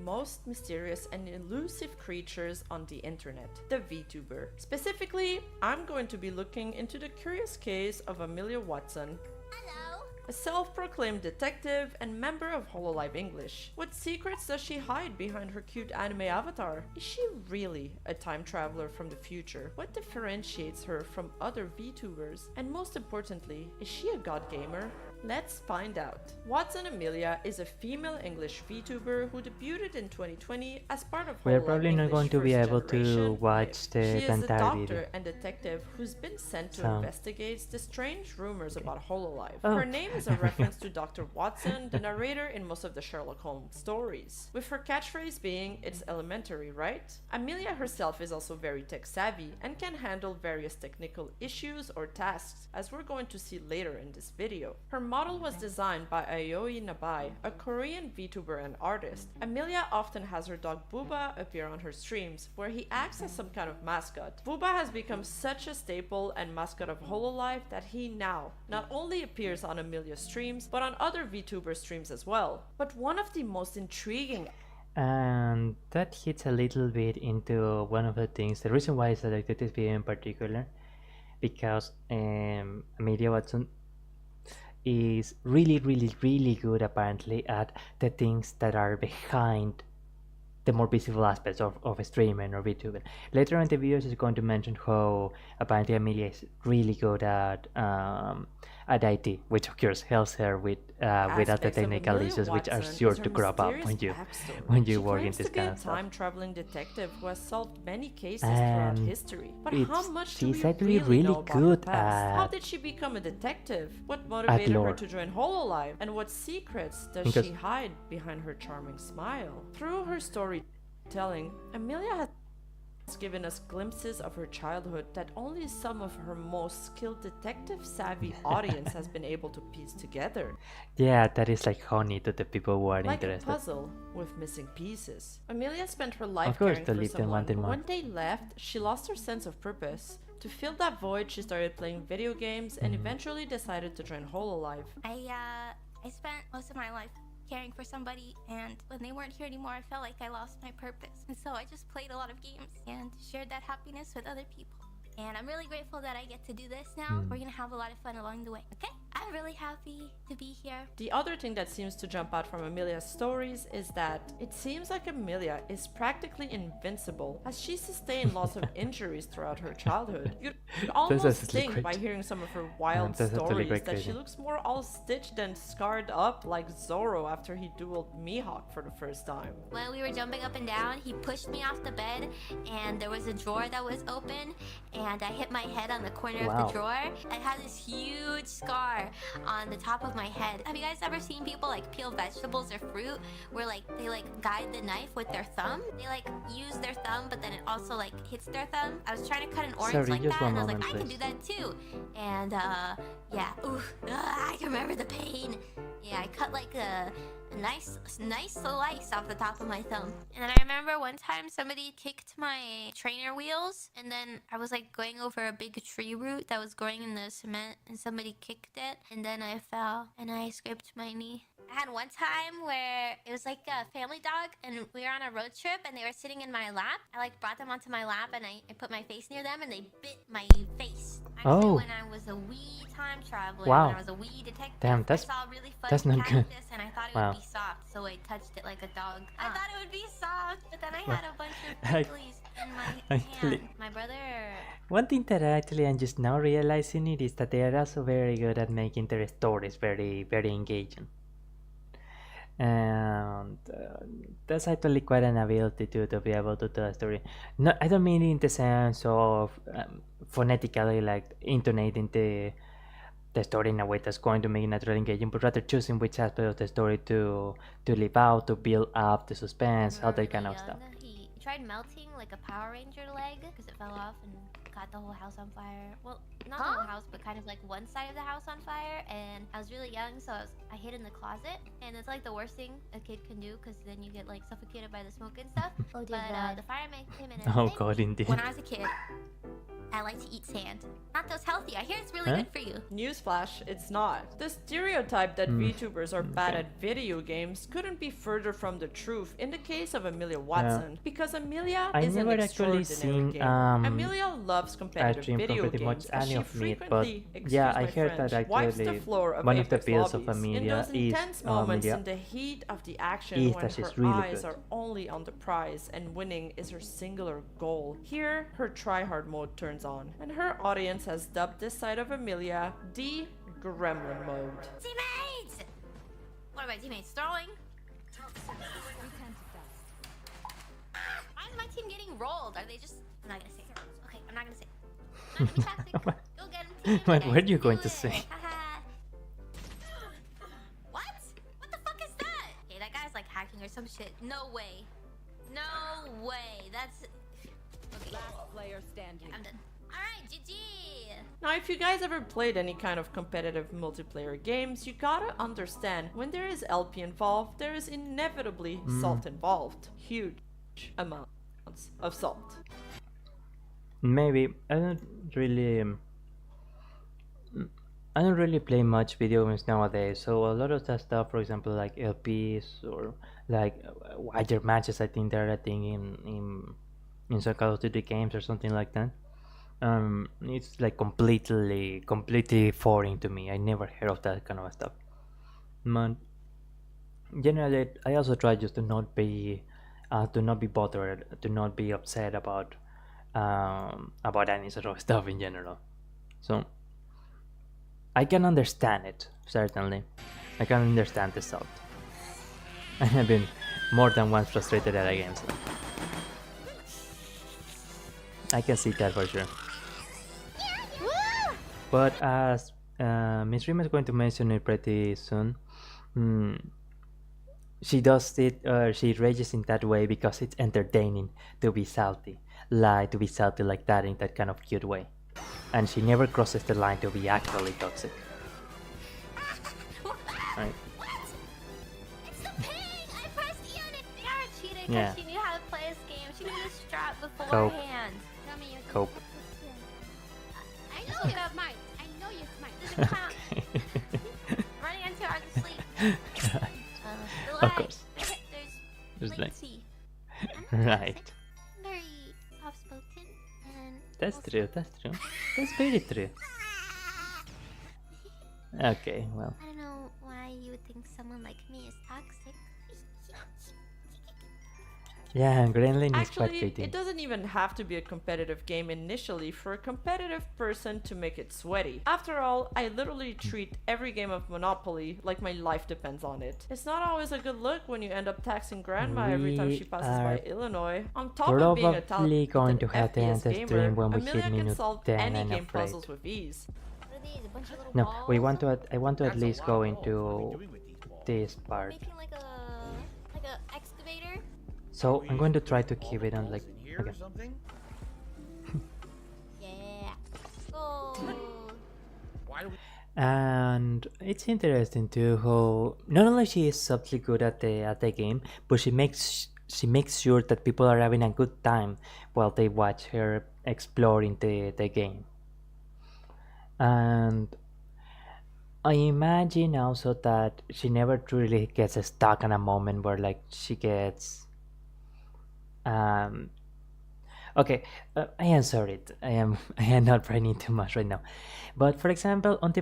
most mysterious and elusive creatures on the internet, the VTuber. Specifically, I'm going to be looking into the curious case of Amelia Watson. Hello. A self-proclaimed detective and member of Hololive English. What secrets does she hide behind her cute anime avatar? Is she really a time traveler from the future? What differentiates her from other VTubers? And most importantly, is she a god gamer? Let's find out. Watson Amelia is a female English VTuber who debuted in 2020 as part of We're Hololive probably not English going to be first able to generation. watch the She is a entire doctor video. and detective who's been sent to So. investigate the strange rumors about Hololive. Oh. Her name is a reference to Dr. Watson, the narrator in most of the Sherlock Holmes stories, with her catchphrase being, "It's elementary, right?" Amelia herself is also very tech savvy and can handle various technical issues or tasks, as we're going to see later in this video. Her model was designed by Aoi Nabai, a Korean VTuber and artist. Amelia often has her dog Booba appear on her streams, where he acts as some kind of mascot. Booba has become such a staple and mascot of Hololive that he now not only appears on Amelia's streams, but on other VTuber streams as well. But one of the most intriguing And that hits a little bit into one of the things, the reason why I selected this video in particular, because Amelia Watson is really good apparently at the things that are behind the more visible aspects of streaming or VTubing. Later in the video she's going to mention how apparently Amelia is really good at IT, which of course helps her with all the technical issues which are sure to crop up when you work in this kind of stuff. Time traveling detective who has solved many cases throughout history. But how much do she's we actually really know really about her good past? How at did she become a detective? What motivated her lore. to join Hololive? And what secrets does Because- she hide behind her charming smile? Through her storytelling, Amelia has given us glimpses of her childhood that only some of her most skilled detective savvy audience has been able to piece together. Yeah, that is like honey to the people who are Like a interested. puzzle with missing pieces. Amelia spent her life Of course, caring the for little someone. wanted more. When they left, she lost her sense of purpose. To fill that void, she started playing video games and eventually decided to join Hololive. I spent most of my life caring for somebody, and when they weren't here anymore, I felt like I lost my purpose. And so I just played a lot of games and shared that happiness with other people. And I'm really grateful that I get to do this now. We're gonna have a lot of fun along the way, okay? I'm really happy to be here. The other thing that seems to jump out from Amelia's stories is that it seems like Amelia is practically invincible, as she sustained lots of injuries throughout her childhood. You'd almost actually think great. by hearing some of her wild That's actually stories great that she crazy. looks more all stitched and scarred up like Zoro after he dueled Mihawk for the first time. When we were jumping up and down, he pushed me off the bed, and there was a drawer that was open, and I hit my head on the corner of Wow. the drawer. I had this huge scar hair on the top of my head. Have you guys ever seen people like peel vegetables or fruit where like they like guide the knife with their thumb? They like use their thumb, but then it also like hits their thumb. I was trying to cut an orange like that, and I was like, I can do that too. And yeah, I can remember the pain. Yeah, I cut like a nice slice off the top of my thumb. And then I remember one time somebody kicked my trainer wheels, and then I was like going over a big tree root that was growing in the cement, and somebody kicked it, and then I fell and I scraped my knee. I had one time where it was like a family dog, and we were on a road trip, and they were sitting in my lap. I like brought them onto my lap, and I put my face near them, and they bit my face. Actually, when I was a wee time traveler, when I was a wee detective, damn, I saw a really fuzzy cactus, and I thought it would be soft, so I touched it like a dog. I thought it would be soft, but then I had a bunch of pricklies in my hand. My brother... One thing that I'm just now realizing it is that they are also very good at making their stories very, very engaging. And that's actually quite an ability to be able to tell a story. No, I don't mean in the sense of phonetically like intonating the story in a way that's going to make it naturally engaging, but rather choosing which aspect of the story to live out, to build up the suspense, all that kind of stuff. He tried melting like a Power Ranger leg because it fell off and got the whole house on fire. Well, not the whole house, but kind of like one side of the house on fire. And I was really young, so I hid in the closet. And it's like the worst thing a kid can do, because then you get like suffocated by the smoke and stuff. But the fireman came in and saved me. Indeed. When I was a kid, I like to eat sand. Not those healthy. I hear it's really good for you. Newsflash, it's not. The stereotype that VTubers are bad at video games couldn't be further from the truth in the case of Amelia Watson, because Amelia is an extraordinary gamer. Amelia loves competitive video games, as she frequently, I heard that actually wipes the floor of one of the Apex builds of lobbies Amelia in those intense moments in the heat of the action when her eyes are only on the prize and winning is her singular goal. Here, her tryhard mode turns on, and her audience has dubbed this side of Amelia the Gremlin mode. Teammates! What are my teammates throwing? Why is my team getting rolled? Are they just... I'm not gonna say it. Okay, I'm not gonna say it. I'm not gonna be toxic. Go get him, team. What were you going to say? What? What the fuck is that? Okay, that guy's like hacking or some shit. No way. No way. That's... Okay. Last player standing. I'm done. Alright, GG! Now, if you guys ever played any kind of competitive multiplayer games, you gotta understand, when there is LP involved, there is inevitably salt involved. Huge amounts of salt. Maybe. I don't really play much video games nowadays, so a lot of that stuff, for example, like LPs or like wider matches, I think they're a thing in some Call of Duty games or something like that. It's like completely foreign to me. I never heard of that kind of stuff. But generally, I also try just to not be bothered, to not be upset about any sort of stuff in general. So I can understand it, certainly. I can understand the salt. I have been more than once frustrated at a game, so I can see that for sure. But as Miss Rima is going to mention it pretty soon, she does it, she rages in that way because it's entertaining to be salty like that, in that kind of cute way. And she never crosses the line to be actually toxic. Right? It's the ping! I pressed E on it! Yara cheated because she knew how to play this game. She knew the strat beforehand. Cope. I know you have mine. I know you're smart. Doesn't count. Running into hard to sleep. Of course. There's latency. Right. Very soft-spoken and... That's true. That's very true. Okay, well. I don't know why you would think someone like me is toxic. Yeah, Gremlin is quite Actually, fitting. it doesn't even have to be a competitive game initially for a competitive person to make it sweaty. After all, I literally treat every game of Monopoly like my life depends on it. It's not always a good look when you end up taxing grandma every time she passes by Illinois. On top of being a talented going to have the FPS end gamer, stream when we hit Amelia can minute solve 10, any I'm game afraid. puzzles with ease. are these? A bunch of little No, balls? we want to. I want to at That's a least lot go of balls. What are we into doing with these balls? this part. Making like a excavator? So I'm going to try to keep it on like. In here Okay. or something? Yeah. Oh. Why do we? And it's interesting too how not only she is subtly good at the game, but she makes sure that people are having a good time while they watch her exploring the game. And I imagine also that she never truly gets stuck in a moment where like she gets okay, I am sorry. I am not writing too much right now. But for example, on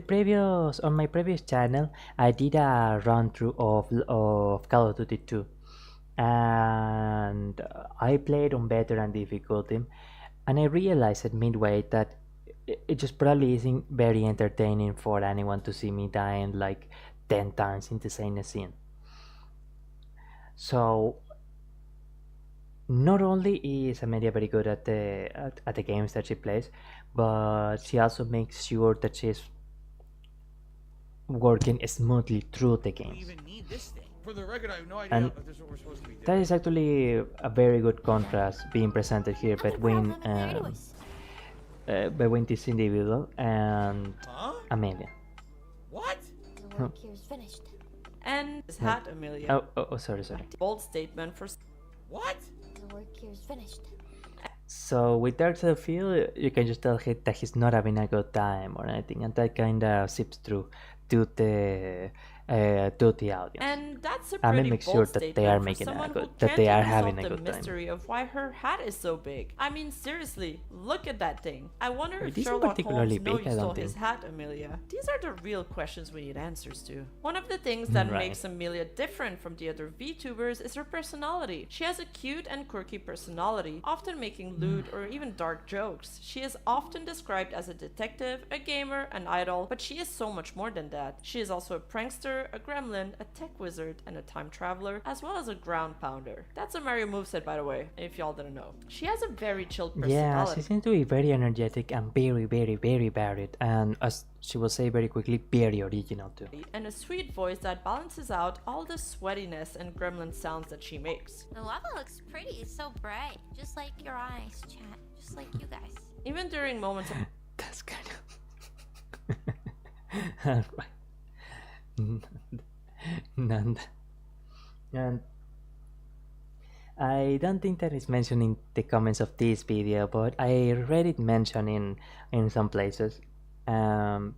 my previous channel, I did a run through of Call of Duty 2, and I played on veteran difficulty, and I realized at midway that it just probably isn't very entertaining for anyone to see me dying like 10 times in the same scene. So not only is Amelia very good at the games that she plays, but she also makes sure that she's working smoothly through the We games. even need this thing? For the record, I have no idea And if this is what we're supposed to be doing. that is actually a very good contrast being presented here between this individual and Huh? Amelia. What? The work here's finished. And his hat, Amelia. Oh, sorry. Bold statement for. What? The work here's finished. So with Dark Side of Field, you can just tell that he's not having a good time or anything, and that kind of seeps through to the audience. And that's a I pretty mean, make bold sure that statement they are for making someone a good, who that can't they are even having solve a the good time. mystery of why her hat is so big. I mean, seriously, look at that thing. I wonder It if isn't Sherlock particularly Holmes know big, you I don't stole his think. hat, Amelia. These are the real questions we need answers to. One of the things that Right. makes Amelia different from the other VTubers is her personality. She has a cute and quirky personality, often making lewd or even dark jokes. She is often described as a detective, a gamer, an idol, but she is so much more than that. She is also a prankster, a gremlin, a tech wizard, and a time traveler, as well as a ground pounder. That's a Mario moveset, by the way, if y'all didn't know. She has a very chilled Yeah, personality. she seems to be very energetic and very, very, very varied, and as she will say very quickly, very original too. And a sweet voice that balances out all the sweatiness and gremlin sounds that she makes. The lava looks pretty. It's so bright. Just like your eyes, chat. Just like you guys. Even during moments of That's kind of and I don't think that is mentioned in the comments of this video, but I read it mentioned in some places that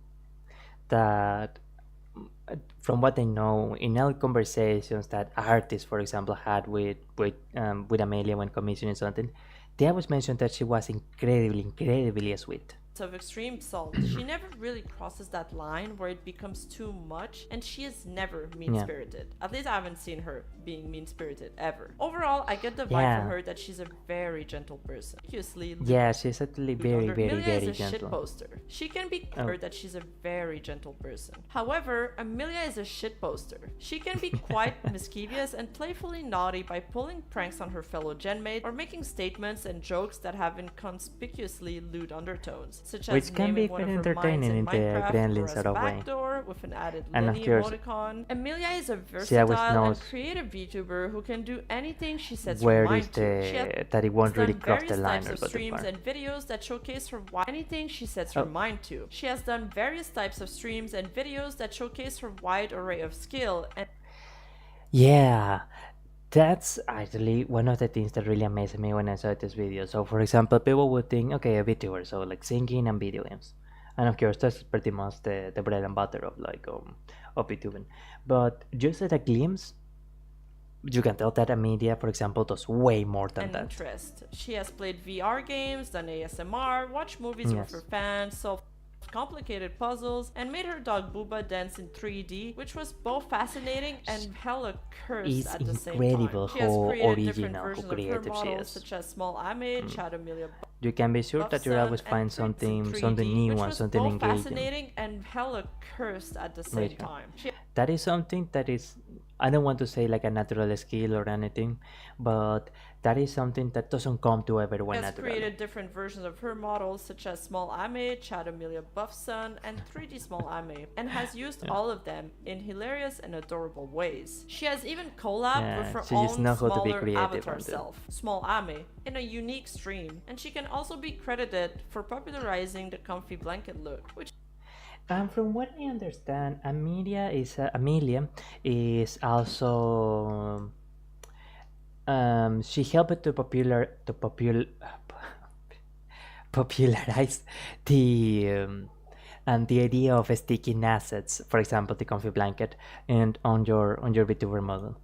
from what I know, in all conversations that artists, for example, had with Amelia when commissioning something, they always mentioned that she was incredibly sweet. of extreme salt, she never really crosses that line where it becomes too much, and she is never mean-spirited. At least I haven't seen her being mean-spirited ever. Overall, I get the vibe from her that she's a very gentle person. Obviously, yeah, she's actually very is a gentle. shit poster. She can be clear that she's a very gentle person. However, Amelia is a shit poster. She can be quite mischievous and playfully naughty by pulling pranks on her fellow genmate or making statements and jokes that have inconspicuously lewd undertones, such as Which can be naming one quite of her entertaining in mines the Minecraft Gremlin or as sort of way. backdoor with an added And of Lenny course, emoticon. Amelia is a she always versatile and knows creative VTuber who can do anything she sets her where mind is to. She has that it won't really done cross the various line types or of go too streams far. and videos that showcase her anything she sets her mind to. She has done various types of streams and videos that showcase her wide array of skill and Yeah, that's actually one of the things that really amazed me when I saw this video. So for example, people would think, okay, a VTuber, so like singing and video games. And of course, that's pretty much the bread and butter of of VTubing. But just at a glimpse, you can tell that Amelia, for example, does way more than that. interest. She has played VR games, done ASMR, watched movies with her fans, solved complicated puzzles, and made her dog Booba dance in 3D, which was both fascinating and hella cursed It's at the same incredible time. She has how created different original, how versions of her creative she models, is. such as Small Ame, Chad Amelia You can be sure that you'll always find something new and something engaging. fascinating and hella cursed at the same time. That is something that is I don't want to say like a natural skill or anything, but that is something that doesn't come to everyone She has naturally. created different versions of her models, such as Small Ame, Chad Amelia Buffson, and 3D Small Ame, and has used all of them in hilarious and adorable ways. She has even collabed with her she just own knows how to be smaller creative avatar on them. self, Small Ame, in a unique stream, and she can also be credited for popularizing the comfy blanket look, which And from what I understand, Amelia is also she helped to popularize the idea of sticking assets, for example, the comfy blanket, and on your VTuber model.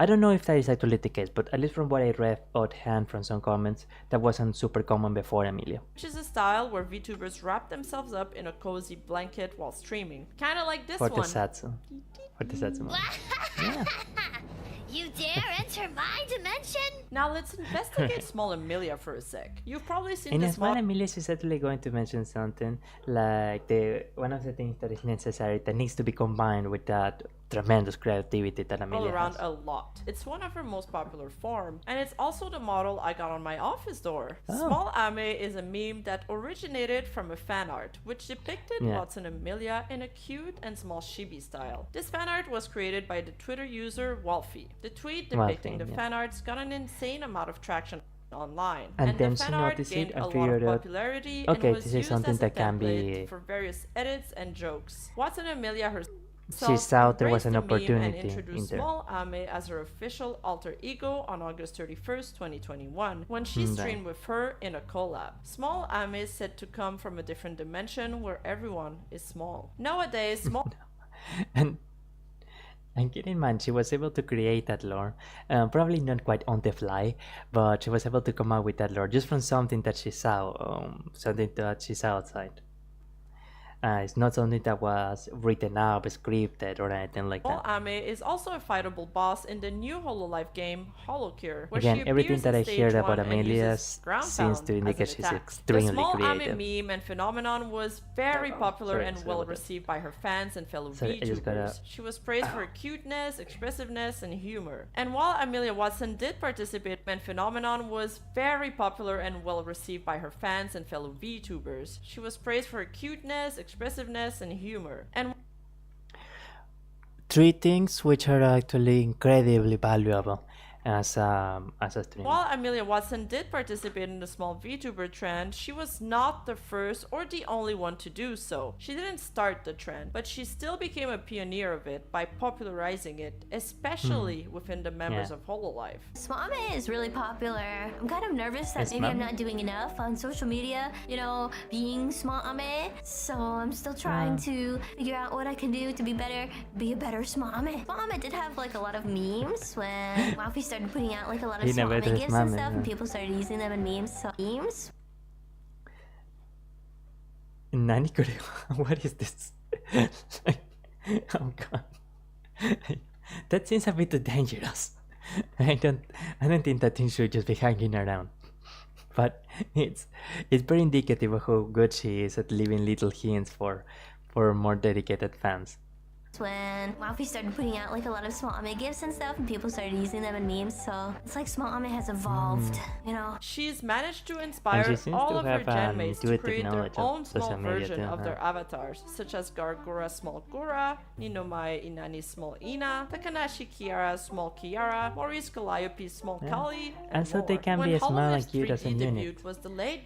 I don't know if that is actually the case, but at least from what I read offhand from some comments, that wasn't super common before Amelia. which is a style where VTubers wrap themselves up in a cozy blanket while streaming. Kinda like this For one. the Satsu. For the Satsu model. Yeah. You dare enter my dimension? Now let's investigate Small Amelia for a sec. You've probably seen In this Small model Amelia, she's actually going to mention something like one of the things that is necessary that needs to be combined with that tremendous creativity that Amelia around has. a lot. It's one of her most popular form, and it's also the model I got on my office door. Oh. Small Ame is a meme that originated from a fan art, which depicted Yeah. Watson Amelia in a cute and small chibi style. This fan art was created by the Twitter user Wolfie. The tweet depicting Wolfie, the yeah. fan arts got an insane amount of traction online, And then the she fan art noticed gained it a and lot figured of out, popularity okay, and was this is used something as a that can template be- for various edits and jokes. Watson Amelia herself She saw there was an embraced the meme and opportunity introduced in there. Small Ame as her official alter ego on August 31st, 2021, when she Nice. streamed with her in a collab. Small Ame is said to come from a different dimension where everyone is small. Nowadays, Small And keep in mind, she was able to create that lore, probably not quite on the fly, but she was able to come up with that lore just from something that she saw, outside. It's not something that was written up, scripted, or anything like that. Ame is also a fightable boss in the new Hololive game, Holocure, where Again, she everything appears that in I stage heard about 1 and Amelia uses ground seems pound to as indicate an she's attack. extremely The Small creative. Ame meme and phenomenon was very popular sorry, and sorry well about that. received by her fans and fellow Sorry, I just gotta- VTubers. She was praised for her cuteness, expressiveness, and humor. And while Amelia Watson did participate, and phenomenon was very popular and well received by her fans and fellow VTubers. She was praised for her cuteness, expressiveness, and humor. And Three things which are actually incredibly valuable as a streamer. while Amelia Watson did participate in the small VTuber trend, she was not the first or the only one to do so. She didn't start the trend, but she still became a pioneer of it by popularizing it, especially within the members Yeah. of Hololive. Small Ame is really popular. I'm kind of nervous that Yes, maybe I'm ma'am. not doing enough on social media, being Small Ame. So I'm still trying to figure out what I can do to be a better Small Ame. Small Ame did have like a lot of memes when Malfi started putting out like a lot of Being a Small Ame better gifts Small and Ame, stuff, and yeah. people started using them in memes. So memes. Nani Koreo? What is this? Oh god. That seems a bit too dangerous. I don't think that thing should just be hanging around. But it's very indicative of how good she is at leaving little hints for more dedicated fans. When Malfi started putting out like a lot of Small Ame gifts and stuff, and people started using them in memes. So it's like Small Ame has evolved, She's managed to inspire she seems all to of her have genmates to intuitive create their knowledge of own small social media version too, of their huh? avatars, such as Gargura Small Gura, Ninomai Inani Small Ina, Takanashi Kiara Small Kiara, Maurice Calliope Small Yeah. Kali, and And so they more. can When be as small Hololive's and cute as a 3D unit. debut was delayed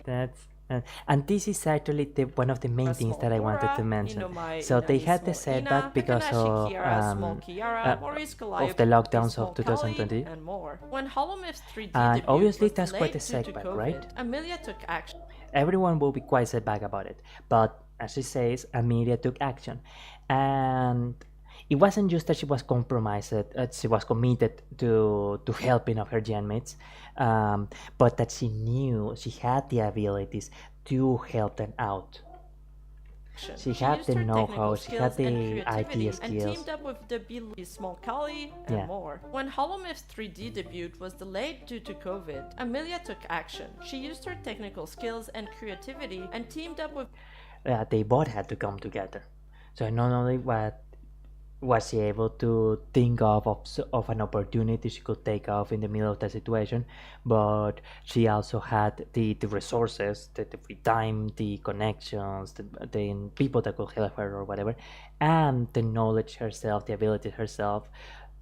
And this is actually one of the main things that I wanted to mention. So they had the setback because of the lockdowns of 2020. and more. When Hololive's 3D And debut obviously was that's quite delayed a due to setback, COVID, right? Amelia took action. Everyone will be quite set back about it, but as she says, Amelia took action, and it wasn't just that she was compromised; she was committed to helping of her genmates, but that she knew she had the abilities to help them out. She had used the her know-how, technical she had skills and the creativity IT and skills. teamed up with the Billy Small Kali and Yeah. more. When Holomyth's 3D debut was delayed due to COVID, Amelia took action. She used her technical skills and creativity and teamed up with They both had to come together. So not only was she able to think of an opportunity she could take off in the middle of the situation, but she also had the resources, the free time, the connections, the people that could help her or whatever, and the knowledge herself, the ability herself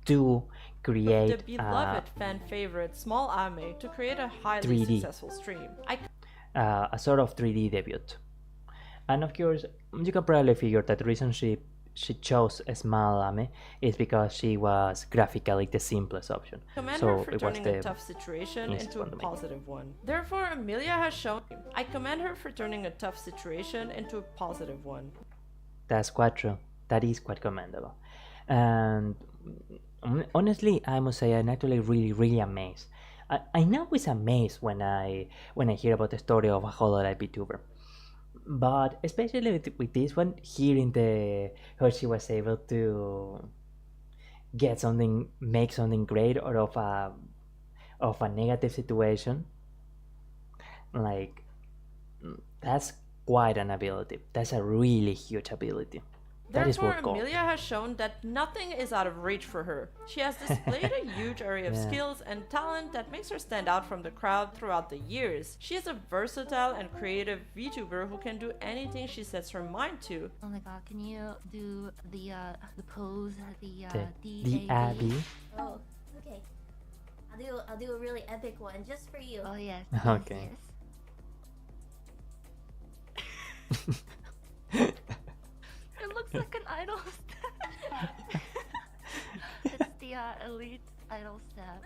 to create the beloved fan favorite small Ame to create a highly 3D. successful stream. A sort of 3D debut. And of course, you can probably figure that the reason she chose a small Ame is because she was graphically the simplest option. Commend So her for it was turning the a tough situation easiest into a one to make. positive one. Therefore, Amelia has shown. I commend her for turning a tough situation into a positive one. That's quite true. That is quite commendable. And honestly, I must say I'm actually really amazed. I'm always amazed when I hear about the story of a Hololive VTuber. But especially with this one, hearing how she was able to make something great out of a negative situation, like, that's quite an ability. That's a really huge ability. That is Therefore, worth gold. Amelia has shown that nothing is out of reach for her. She has displayed a huge array of Yeah. skills and talent that makes her stand out from the crowd throughout the years. She is a versatile and creative VTuber who can do anything she sets her mind to. Oh my god, can you do the pose, the The Abby. Oh, okay. I'll do a really epic one just for you. Oh yes. Okay. It looks like an idol step. It's the elite idol step.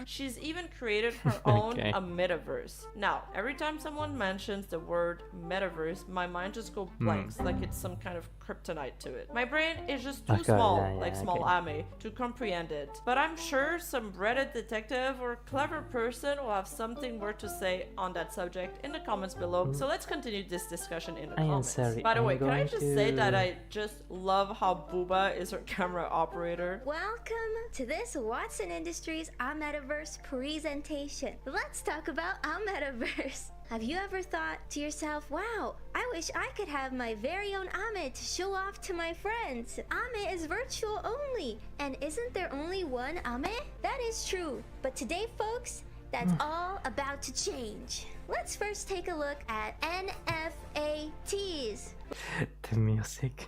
She's even created her own Okay. a metaverse. Now, every time someone mentions the word metaverse, my mind just goes blanks, like it's some kind of kryptonite to it. My brain is just too Okay, small, yeah, like small Ame, to comprehend it. But I'm sure some Reddit detective or clever person will have something more to say on that subject in the comments below. So let's continue this discussion in the I am comments. sorry, By the I'm way, can I going just say that to- I just love how Booba is her camera operator? Welcome to this Watson Industries Our Metaverse presentation. Let's talk about our metaverse. Have you ever thought to yourself, wow, I wish I could have my very own Ame to show off to my friends. Ame is virtual only, and isn't there only one Ame? That is true, but today folks, that's all about to change. Let's first take a look at NFATs. The music.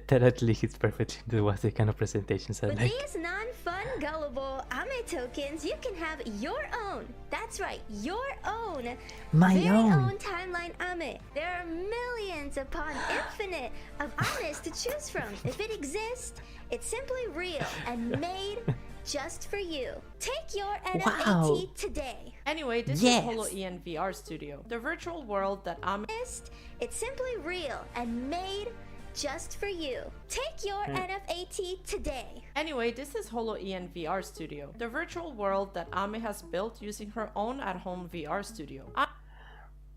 That at least is perfect into what the kind of presentations I With like. these non-fun, gullible Ame tokens, you can have your own. That's right, your own. My very own. timeline Ame. There are millions upon infinite of Ames to choose from. If it exists, it's simply real and made just for you. Take your NFT Wow. today. Anyway, this Yes. is Holo-EN VR Studio, the virtual world that Ame It's simply real and made just for you. Take your NFT today. Anyway, this is Holo-EN VR Studio, the virtual world that Ame has built using her own at-home VR studio.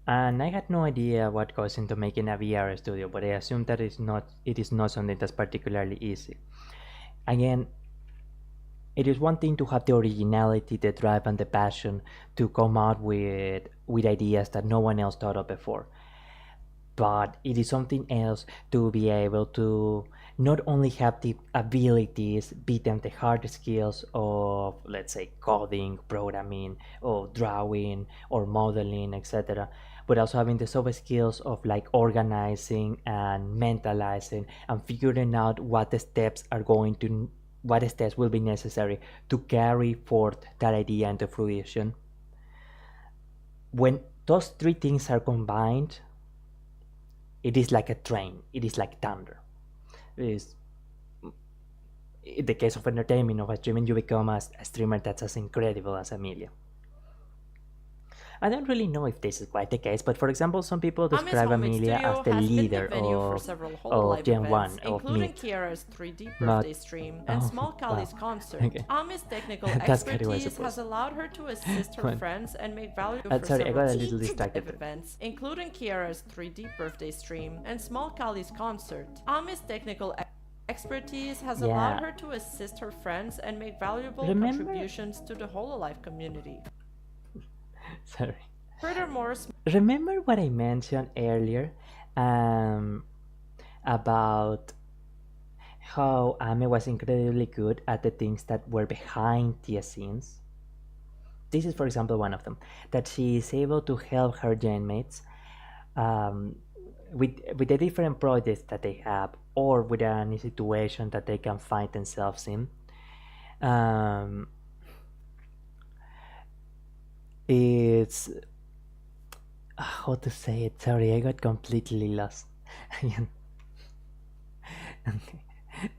And I had no idea what goes into making a VR studio, but I assume that it is not something that's particularly easy. Again, it is one thing to have the originality, the drive, and the passion to come out with ideas that no one else thought of before. But it is something else to be able to not only have the abilities, be them the hard skills of, let's say, coding, programming, or drawing, or modeling, etc., but also having the soft skills of like organizing and mentalizing and figuring out what steps will be necessary to carry forth that idea into fruition. When those three things are combined, it is like a train. It is like thunder. In the case of entertainment, of a streaming, you become a streamer that's as incredible as Amelia. I don't really know if this is quite the case, but for example, some people describe Amelia as the leader of Gen 1 of including Meet. Kiara's 3D But- birthday stream and oh, Small Kali's wow. concert. Okay. Ame's technical That's kind of what I expertise suppose. has allowed her to assist her Fine. friends and make valuable for Sorry, I got a several little distracted. events, including Kiara's 3D birthday stream and Small Kali's concert. Ame's technical expertise has allowed Yeah. her to assist her friends and make valuable Remember- contributions to the Hololive community. Sorry. Furthermore, Remember what I mentioned earlier about how Ame was incredibly good at the things that were behind the scenes. This is, for example, one of them, that she is able to help her genmates with the different projects that they have, or with any situation that they can find themselves in. It's how to say it. Sorry, I got completely lost.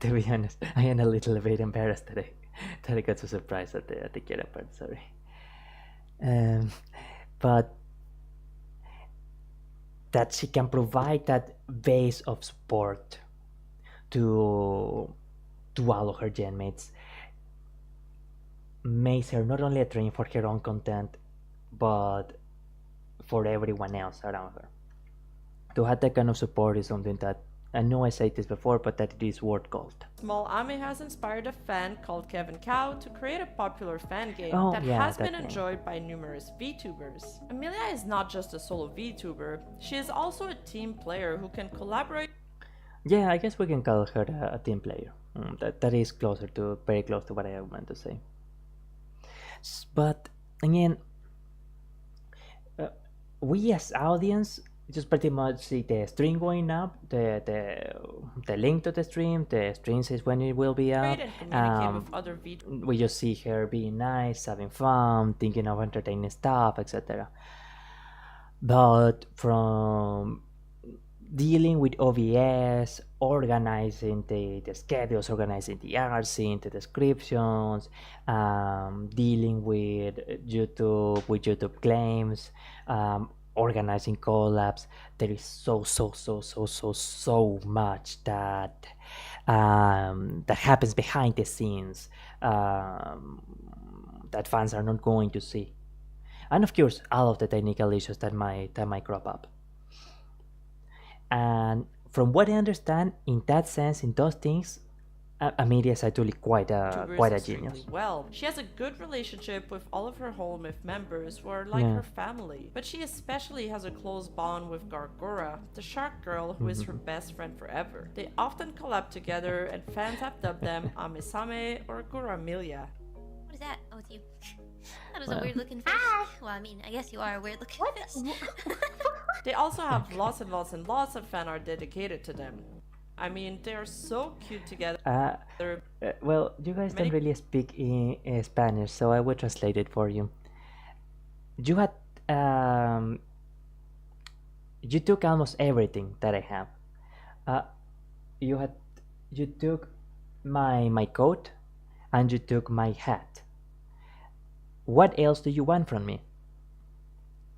To be honest, I am a little bit embarrassed that I got so surprised at the Kira part. Sorry, but that she can provide that base of support to all of her genmates makes her not only a train for her own content, but for everyone else around her. To have that kind of support is something that, I know I said this before, but that it is worth gold. Small Ame has inspired a fan called Kevin Cow to create a popular fan game that has been enjoyed by numerous VTubers. Amelia is not just a solo VTuber, she is also a team player who can collaborate. Yeah, I guess we can call her a team player. That is very close to what I meant to say. But again, we as audience just pretty much see the stream going up, the link to the stream says when it will be up. We just see her being nice, having fun, thinking of entertaining stuff, etc. But from dealing with OBS, organizing the schedules, organizing the RC, the descriptions, dealing with YouTube claims, organizing collabs, there is so much that happens behind the scenes that fans are not going to see, and of course all of the technical issues that might crop up. And from what I understand, in that sense, in those things, Amelia is actually quite a genius. Well, she has a good relationship with all of her Hololive members who are like her family, but she especially has a close bond with Gargura, the shark girl who is her best friend forever. They often collab together, and fans have dubbed them Ame-same or Guramelia. What is that? Oh, it's you. That was a weird looking fish. Well, I mean, I guess you are a weird looking fish. They also have lots and lots of fan art dedicated to them. I mean, they are so cute together. Well, you guys don't really speak in Spanish, so I will translate it for you. You had you took almost everything that I have. You took my coat, and you took my hat. What else do you want from me?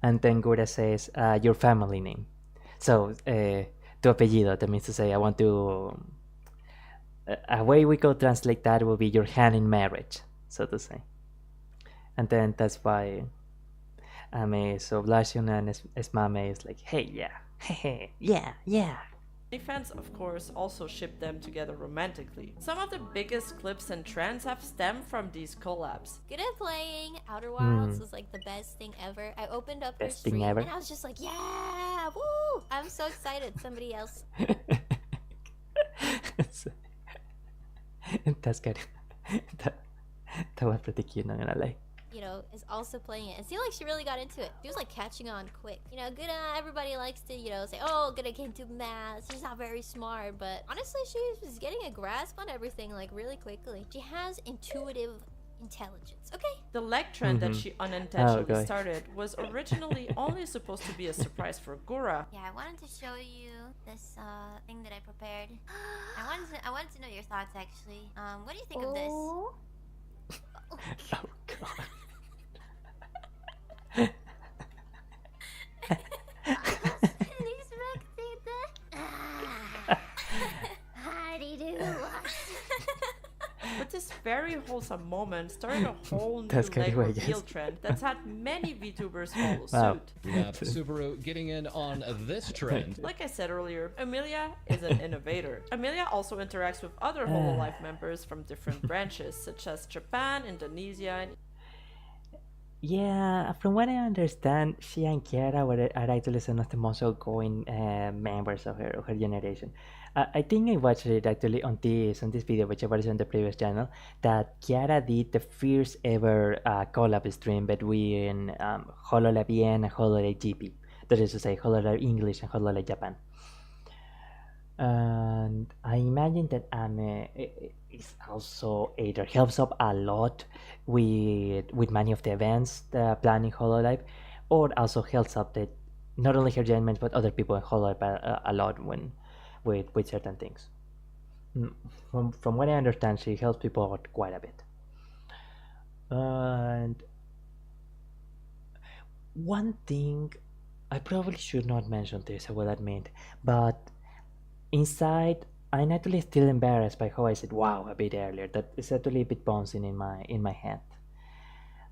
And then Gura says, your family name. So, tu apellido, that means to say, I want to... a way we could translate that will be your hand in marriage, so to say. And then that's why Ame is so blushing, and Esmame is like, hey, yeah, hehe, yeah. Many fans, of course, also ship them together romantically. Some of the biggest clips and trends have stemmed from these collabs. Good at playing. Outer Wilds was like the best thing ever. I opened up her stream and I was just like, yeah, woo! I'm so excited. Somebody else. That's good. That was pretty cute, not gonna lie. You know, is also playing it. It seemed like she really got into it. She was like catching on quick. You know, Guna, everybody likes to, you know, say, oh, Guna can't do math. She's not very smart. But honestly, she was getting a grasp on everything like really quickly. She has intuitive intelligence, okay? The leg trend that she unintentionally started was originally only supposed to be a surprise for Gura. Yeah, I wanted to show you this thing that I prepared. I wanted to know your thoughts actually. What do you think of this? Oh god. But this very wholesome moment started a whole new leg reveal trend that's had many VTubers follow suit. Yeah, Subaru getting in on this trend. Like I said earlier, Amelia is an innovator. Amelia also interacts with other Hololive members from different branches, such as Japan, Indonesia, and... Yeah, from what I understand, she and Kiara are actually some of the most outgoing members of her generation. I think I watched it actually on this video, which I was on the previous channel, that Chiara did the first ever collab stream between Hololive EN and Hololive GP. That is to say, Hololive English and Hololive Japan. And I imagine that is also either helps up a lot with many of the events planning Hololive, or also helps up that not only her judgment but other people in Hololive a lot with certain things. From what I understand, she helps people out quite a bit. And one thing, I probably should not mention this, I will admit, but inside, I'm actually still embarrassed by how I said wow a bit earlier. That is actually a bit bouncing in my head.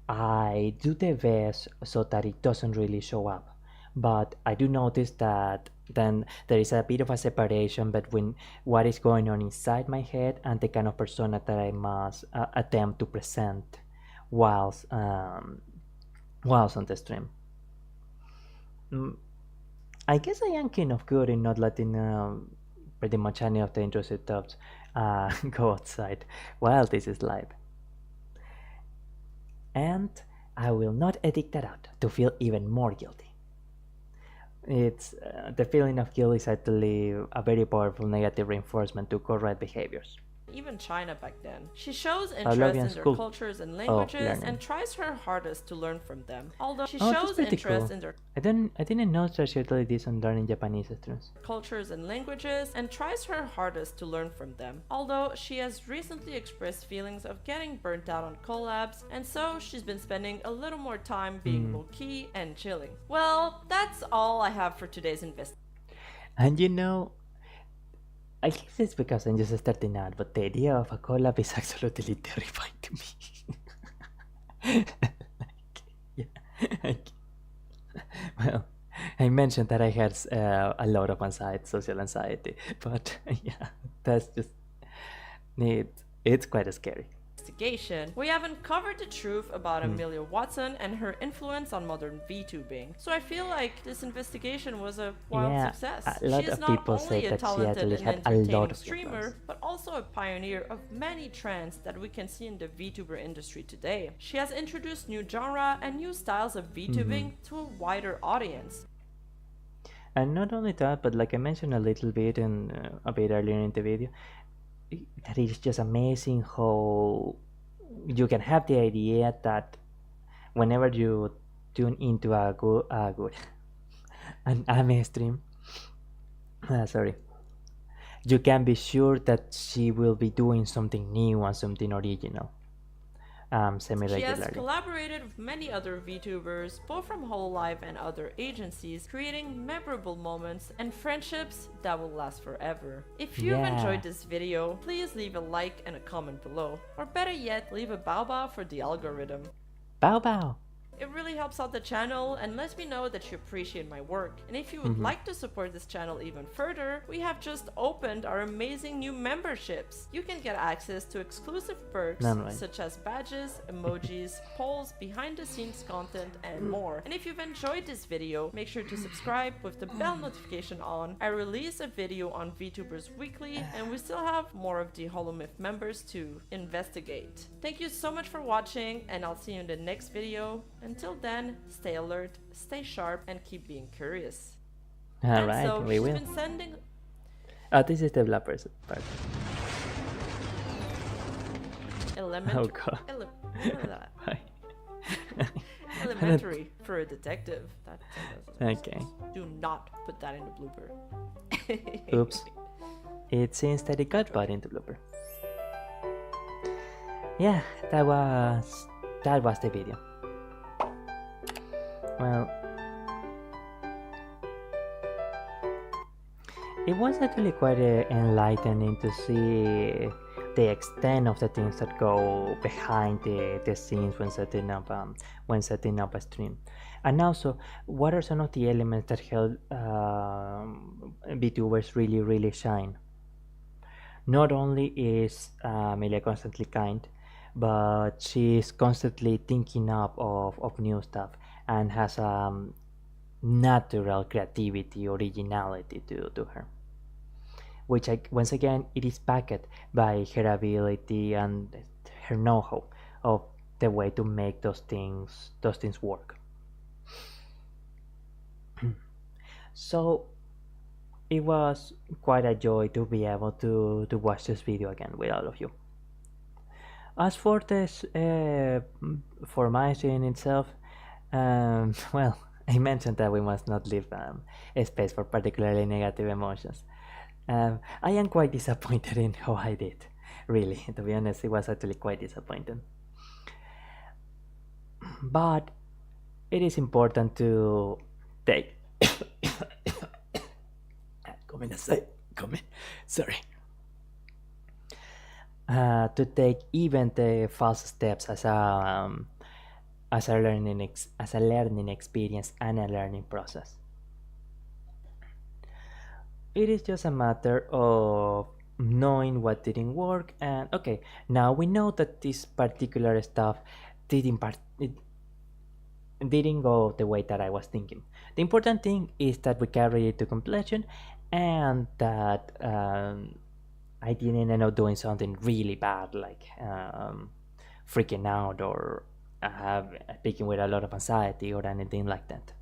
I do the best so that it doesn't really show up, but I do notice that then there is a bit of a separation between what is going on inside my head and the kind of persona that I must attempt to present whilst on the stream. I guess I am kind of good in not letting pretty much any of the intrusive thoughts go outside while this is live. And I will not edit that out to feel even more guilty. It's the feeling of guilt is actually a very powerful negative reinforcement to correct behaviors. Even China back then. She shows interest in their cultures and languages and tries her hardest to learn from them. Although she shows interest in their I didn't know that she actually did some learning Japanese streams. Cultures and languages and tries her hardest to learn from them. Although she has recently expressed feelings of getting burnt out on collabs, and so she's been spending a little more time being low-key and chilling. Well, that's all I have for today's investigation. And you know, I guess it's because I'm just starting out, but the idea of a collab is absolutely terrifying to me. Well, I mentioned that I had a lot of social anxiety, but yeah, that's just it's quite scary. We have uncovered the truth about Amelia Watson and her influence on modern Vtubing. So I feel like this investigation was a wild success. A lot She is of not people only say a that she talented actually and had a lot entertaining of streamer, influence. but also a pioneer of many trends that we can see in the VTuber industry today. She has introduced new genre and new styles of VTubing to a wider audience. And not only that, but like I mentioned a little bit a bit earlier in the video, that it's just amazing how you can have the idea that whenever you tune into a good an anime stream, you can be sure that she will be doing something new and something original. Semi-regularly. She has collaborated with many other VTubers, both from Hololive and other agencies, creating memorable moments and friendships that will last forever. If you've enjoyed this video, please leave a like and a comment below, or better yet, leave a bao for the algorithm. Bao! It really helps out the channel and lets me know that you appreciate my work. And if you would like to support this channel even further, we have just opened our amazing new memberships. You can get access to exclusive perks such as badges, emojis, polls, behind the scenes content, and more. And if you've enjoyed this video, make sure to subscribe with the bell notification on. I release a video on VTubers weekly, and we still have more of the Holomyth members to investigate. Thank you so much for watching, and I'll see you in the next video. Until then, stay alert, stay sharp, and keep being curious. Alright, so we will. Been sending... this is the developer's part. Elementary. Oh god. Elementary for a detective. Okay. Do not put that in the blooper. Oops. It seems that it got put in the blooper. Yeah, that was the video. Well, it was actually quite enlightening to see the extent of the things that go behind the scenes when setting up a stream, and also what are some of the elements that help VTubers really shine. Not only is Amelia constantly kind, but she's constantly thinking up of new stuff and has natural creativity, originality to her. which once again it is backed by her ability and her know-how of the way to make those things work. So it was quite a joy to be able to watch this video again with all of you. As for this, for my stream itself, well, I mentioned that we must not leave a space for particularly negative emotions. I am quite disappointed in how I did. Really, to be honest, it was actually quite disappointing. But it is important to take. To take even the false steps as a learning experience and a learning process. It is just a matter of knowing what didn't work, and okay, now we know that this particular stuff didn't go the way that I was thinking. The important thing is that we carried it to completion, and that I didn't end up doing something really bad, like freaking out or speaking with a lot of anxiety or anything like that.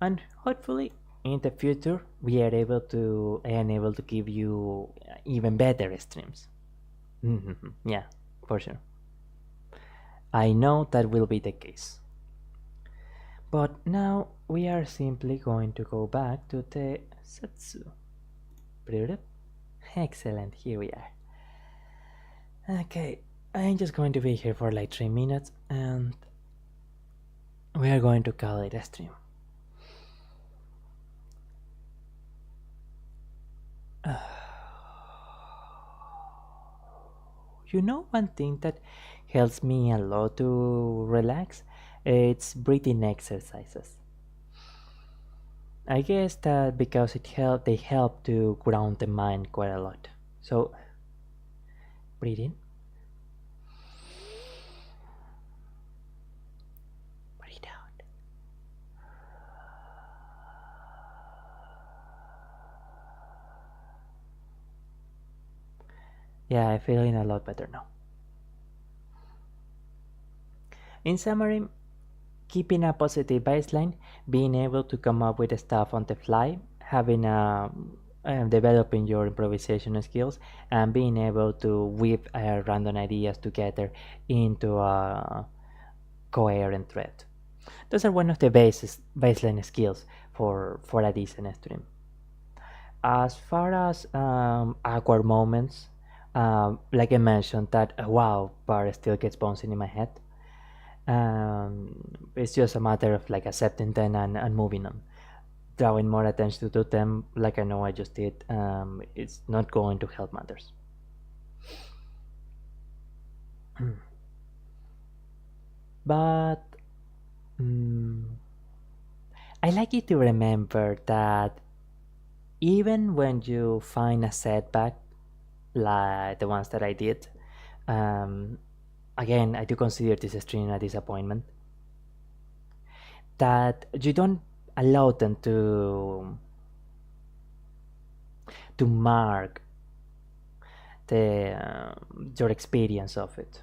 And hopefully in the future I am able to give you even better streams. Yeah, for sure. I know that will be the case. But now we are simply going to go back to the Setsu. Excellent, here we are. Okay, I'm just going to be here for like 3 minutes and we are going to call it a stream. You know, one thing that helps me a lot to relax, it's breathing exercises. I guess that because they help to ground the mind quite a lot. So, breathe in. Breathe out. Yeah, I'm feeling a lot better now. In summary, keeping a positive baseline, being able to come up with stuff on the fly, having developing your improvisation skills, and being able to whip random ideas together into a coherent thread. Those are one of the baseline skills for a decent stream. As far as awkward moments, like I mentioned, that wow part still gets bouncing in my head. It's just a matter of like accepting them and moving on. Drawing more attention to them, like I know I just did, it's not going to help matters. But I like you to remember that even when you find a setback, like the ones that I did, again, I do consider this stream a disappointment, that you don't allow them to mark your experience of it.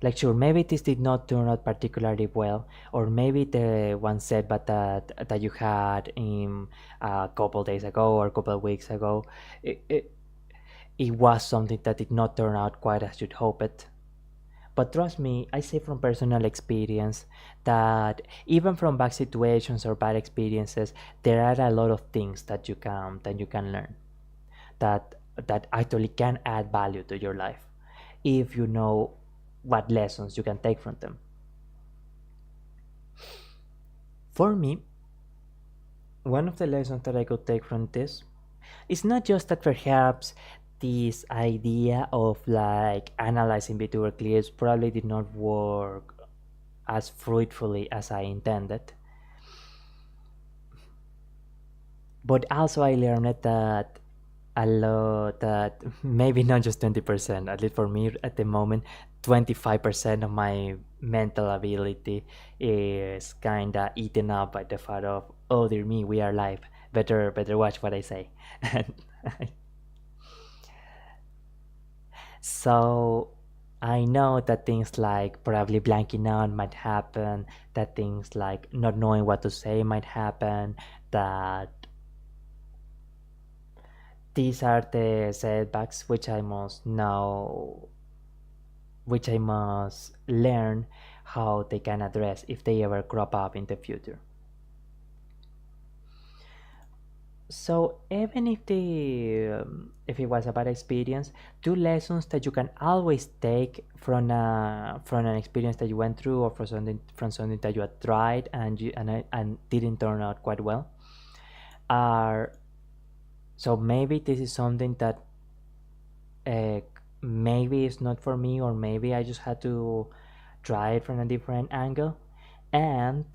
Like, sure, maybe this did not turn out particularly well, or maybe the one setback that you had in a couple days ago or a couple of weeks ago, it was something that did not turn out quite as you'd hoped. But trust me, I say from personal experience that even from bad situations or bad experiences, there are a lot of things that you can learn that actually can add value to your life if you know what lessons you can take from them. For me, one of the lessons that I could take from this is not just that perhaps this idea of like analyzing VTuber clips probably did not work as fruitfully as I intended, but also I learned that a lot, that maybe not just 20%, at least for me at the moment, 25% of my mental ability is kinda eaten up by the fact of, oh dear me, we are live, better watch what I say. So I know that things like probably blanking out might happen, that things like not knowing what to say might happen, that these are the setbacks which I must know, which I must learn how they can address if they ever crop up in the future. So even if it was a bad experience, two lessons that you can always take from an experience that you went through, or from something that you had tried and didn't turn out quite well, are, so maybe this is something that maybe it's not for me, or maybe I just had to try it from a different angle, and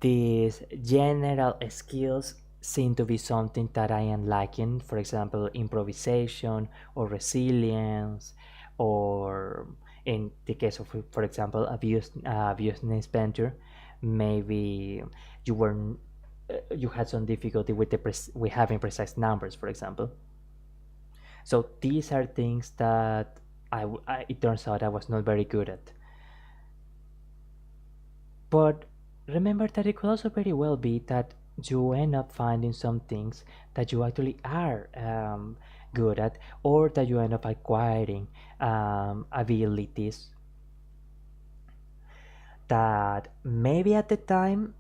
these general skills seem to be something that I am lacking. For example, improvisation or resilience, or in the case of, for example, a business venture, maybe you had some difficulty with having precise numbers, for example. So these are things that it turns out I was not very good at. But remember that it could also very well be that you end up finding some things that you actually are good at, or that you end up acquiring abilities that maybe at the time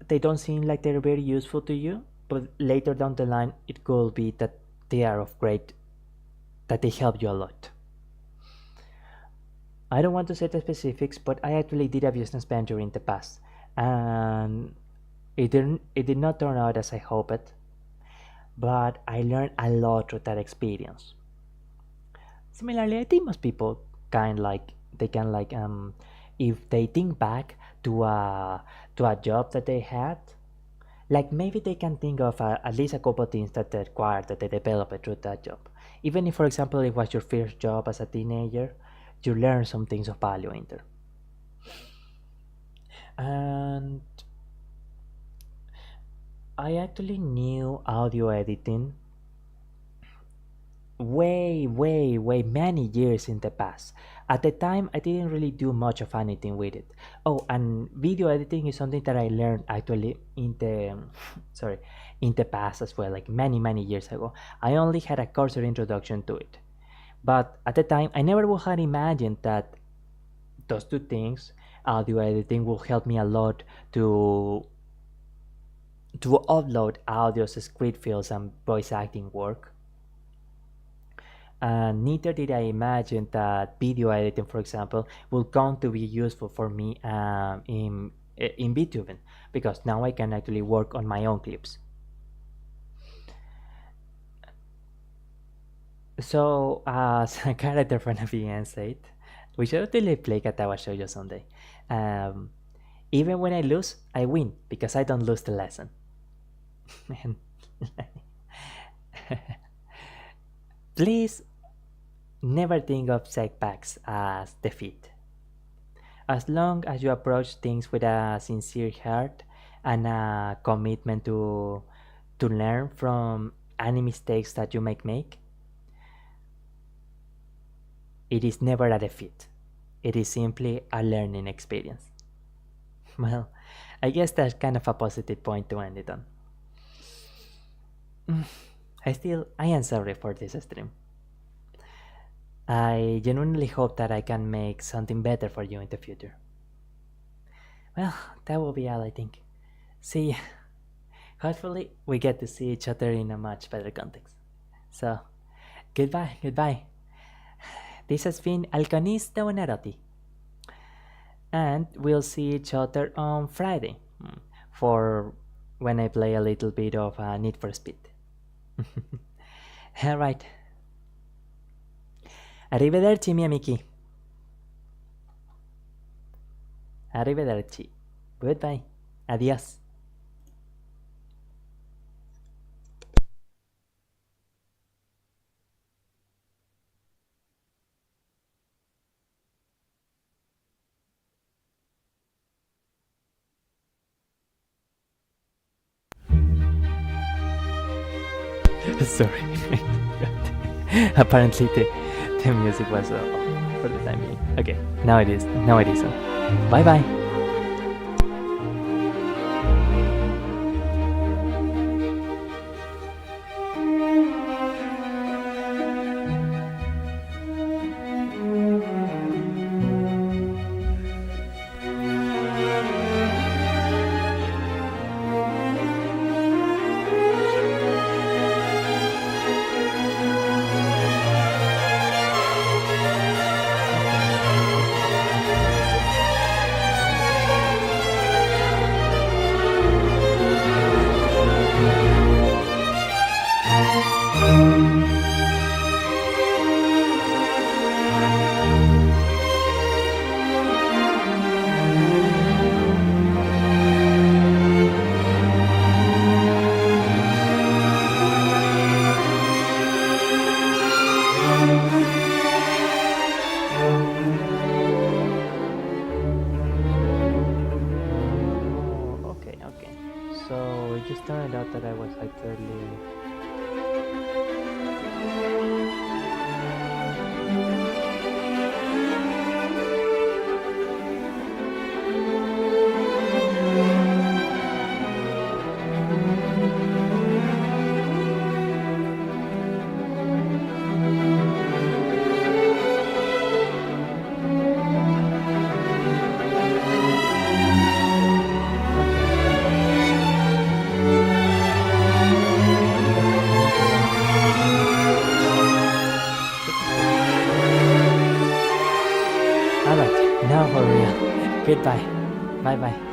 they don't seem like they're very useful to you, but later down the line it could be that they are that they help you a lot. I don't want to say the specifics, but I actually did a business venture in the past, and it did not turn out as I hoped, but I learned a lot through that experience. Similarly, I think most people if they think back to a job that they had, like maybe they can think of at least a couple of things that they acquired, that they developed through that job. Even if, for example, it was your first job as a teenager, you learn some things of value in there. And I actually knew audio editing way many years in the past. At the time, I didn't really do much of anything with it. Oh, and video editing is something that I learned actually in the past as well, like many years ago. I only had a cursory introduction to it, but at the time I never would have imagined that those two things, audio editing, will help me a lot to upload audios, script fields, and voice acting work. And neither did I imagine that video editing, for example, will come to be useful for me in Vtubing, because now I can actually work on my own clips. So, as a character from VN said, we should totally play Katawa Shoujo someday. Even when I lose, I win, because I don't lose the lesson. Please never think of setbacks as defeat. As long as you approach things with a sincere heart and a commitment to learn from any mistakes that you might make, it is never a defeat. It is simply a learning experience. Well, I guess that's kind of a positive point to end it on. I am sorry for this stream. I genuinely hope that I can make something better for you in the future. Well, that will be all, I think. See ya. Hopefully, we get to see each other in a much better context. So, goodbye. This has been Alconista Buonarroti. And we'll see each other on Friday for when I play a little bit of Need for Speed. Alright. Arrivederci, miei amici. Arrivederci. Goodbye. Adios. Sorry. Apparently the music was off for the time being. Okay, now it is. Now it isn't. Bye bye. So it just turned out that I was actually Alright, now for real. Goodbye. Bye bye.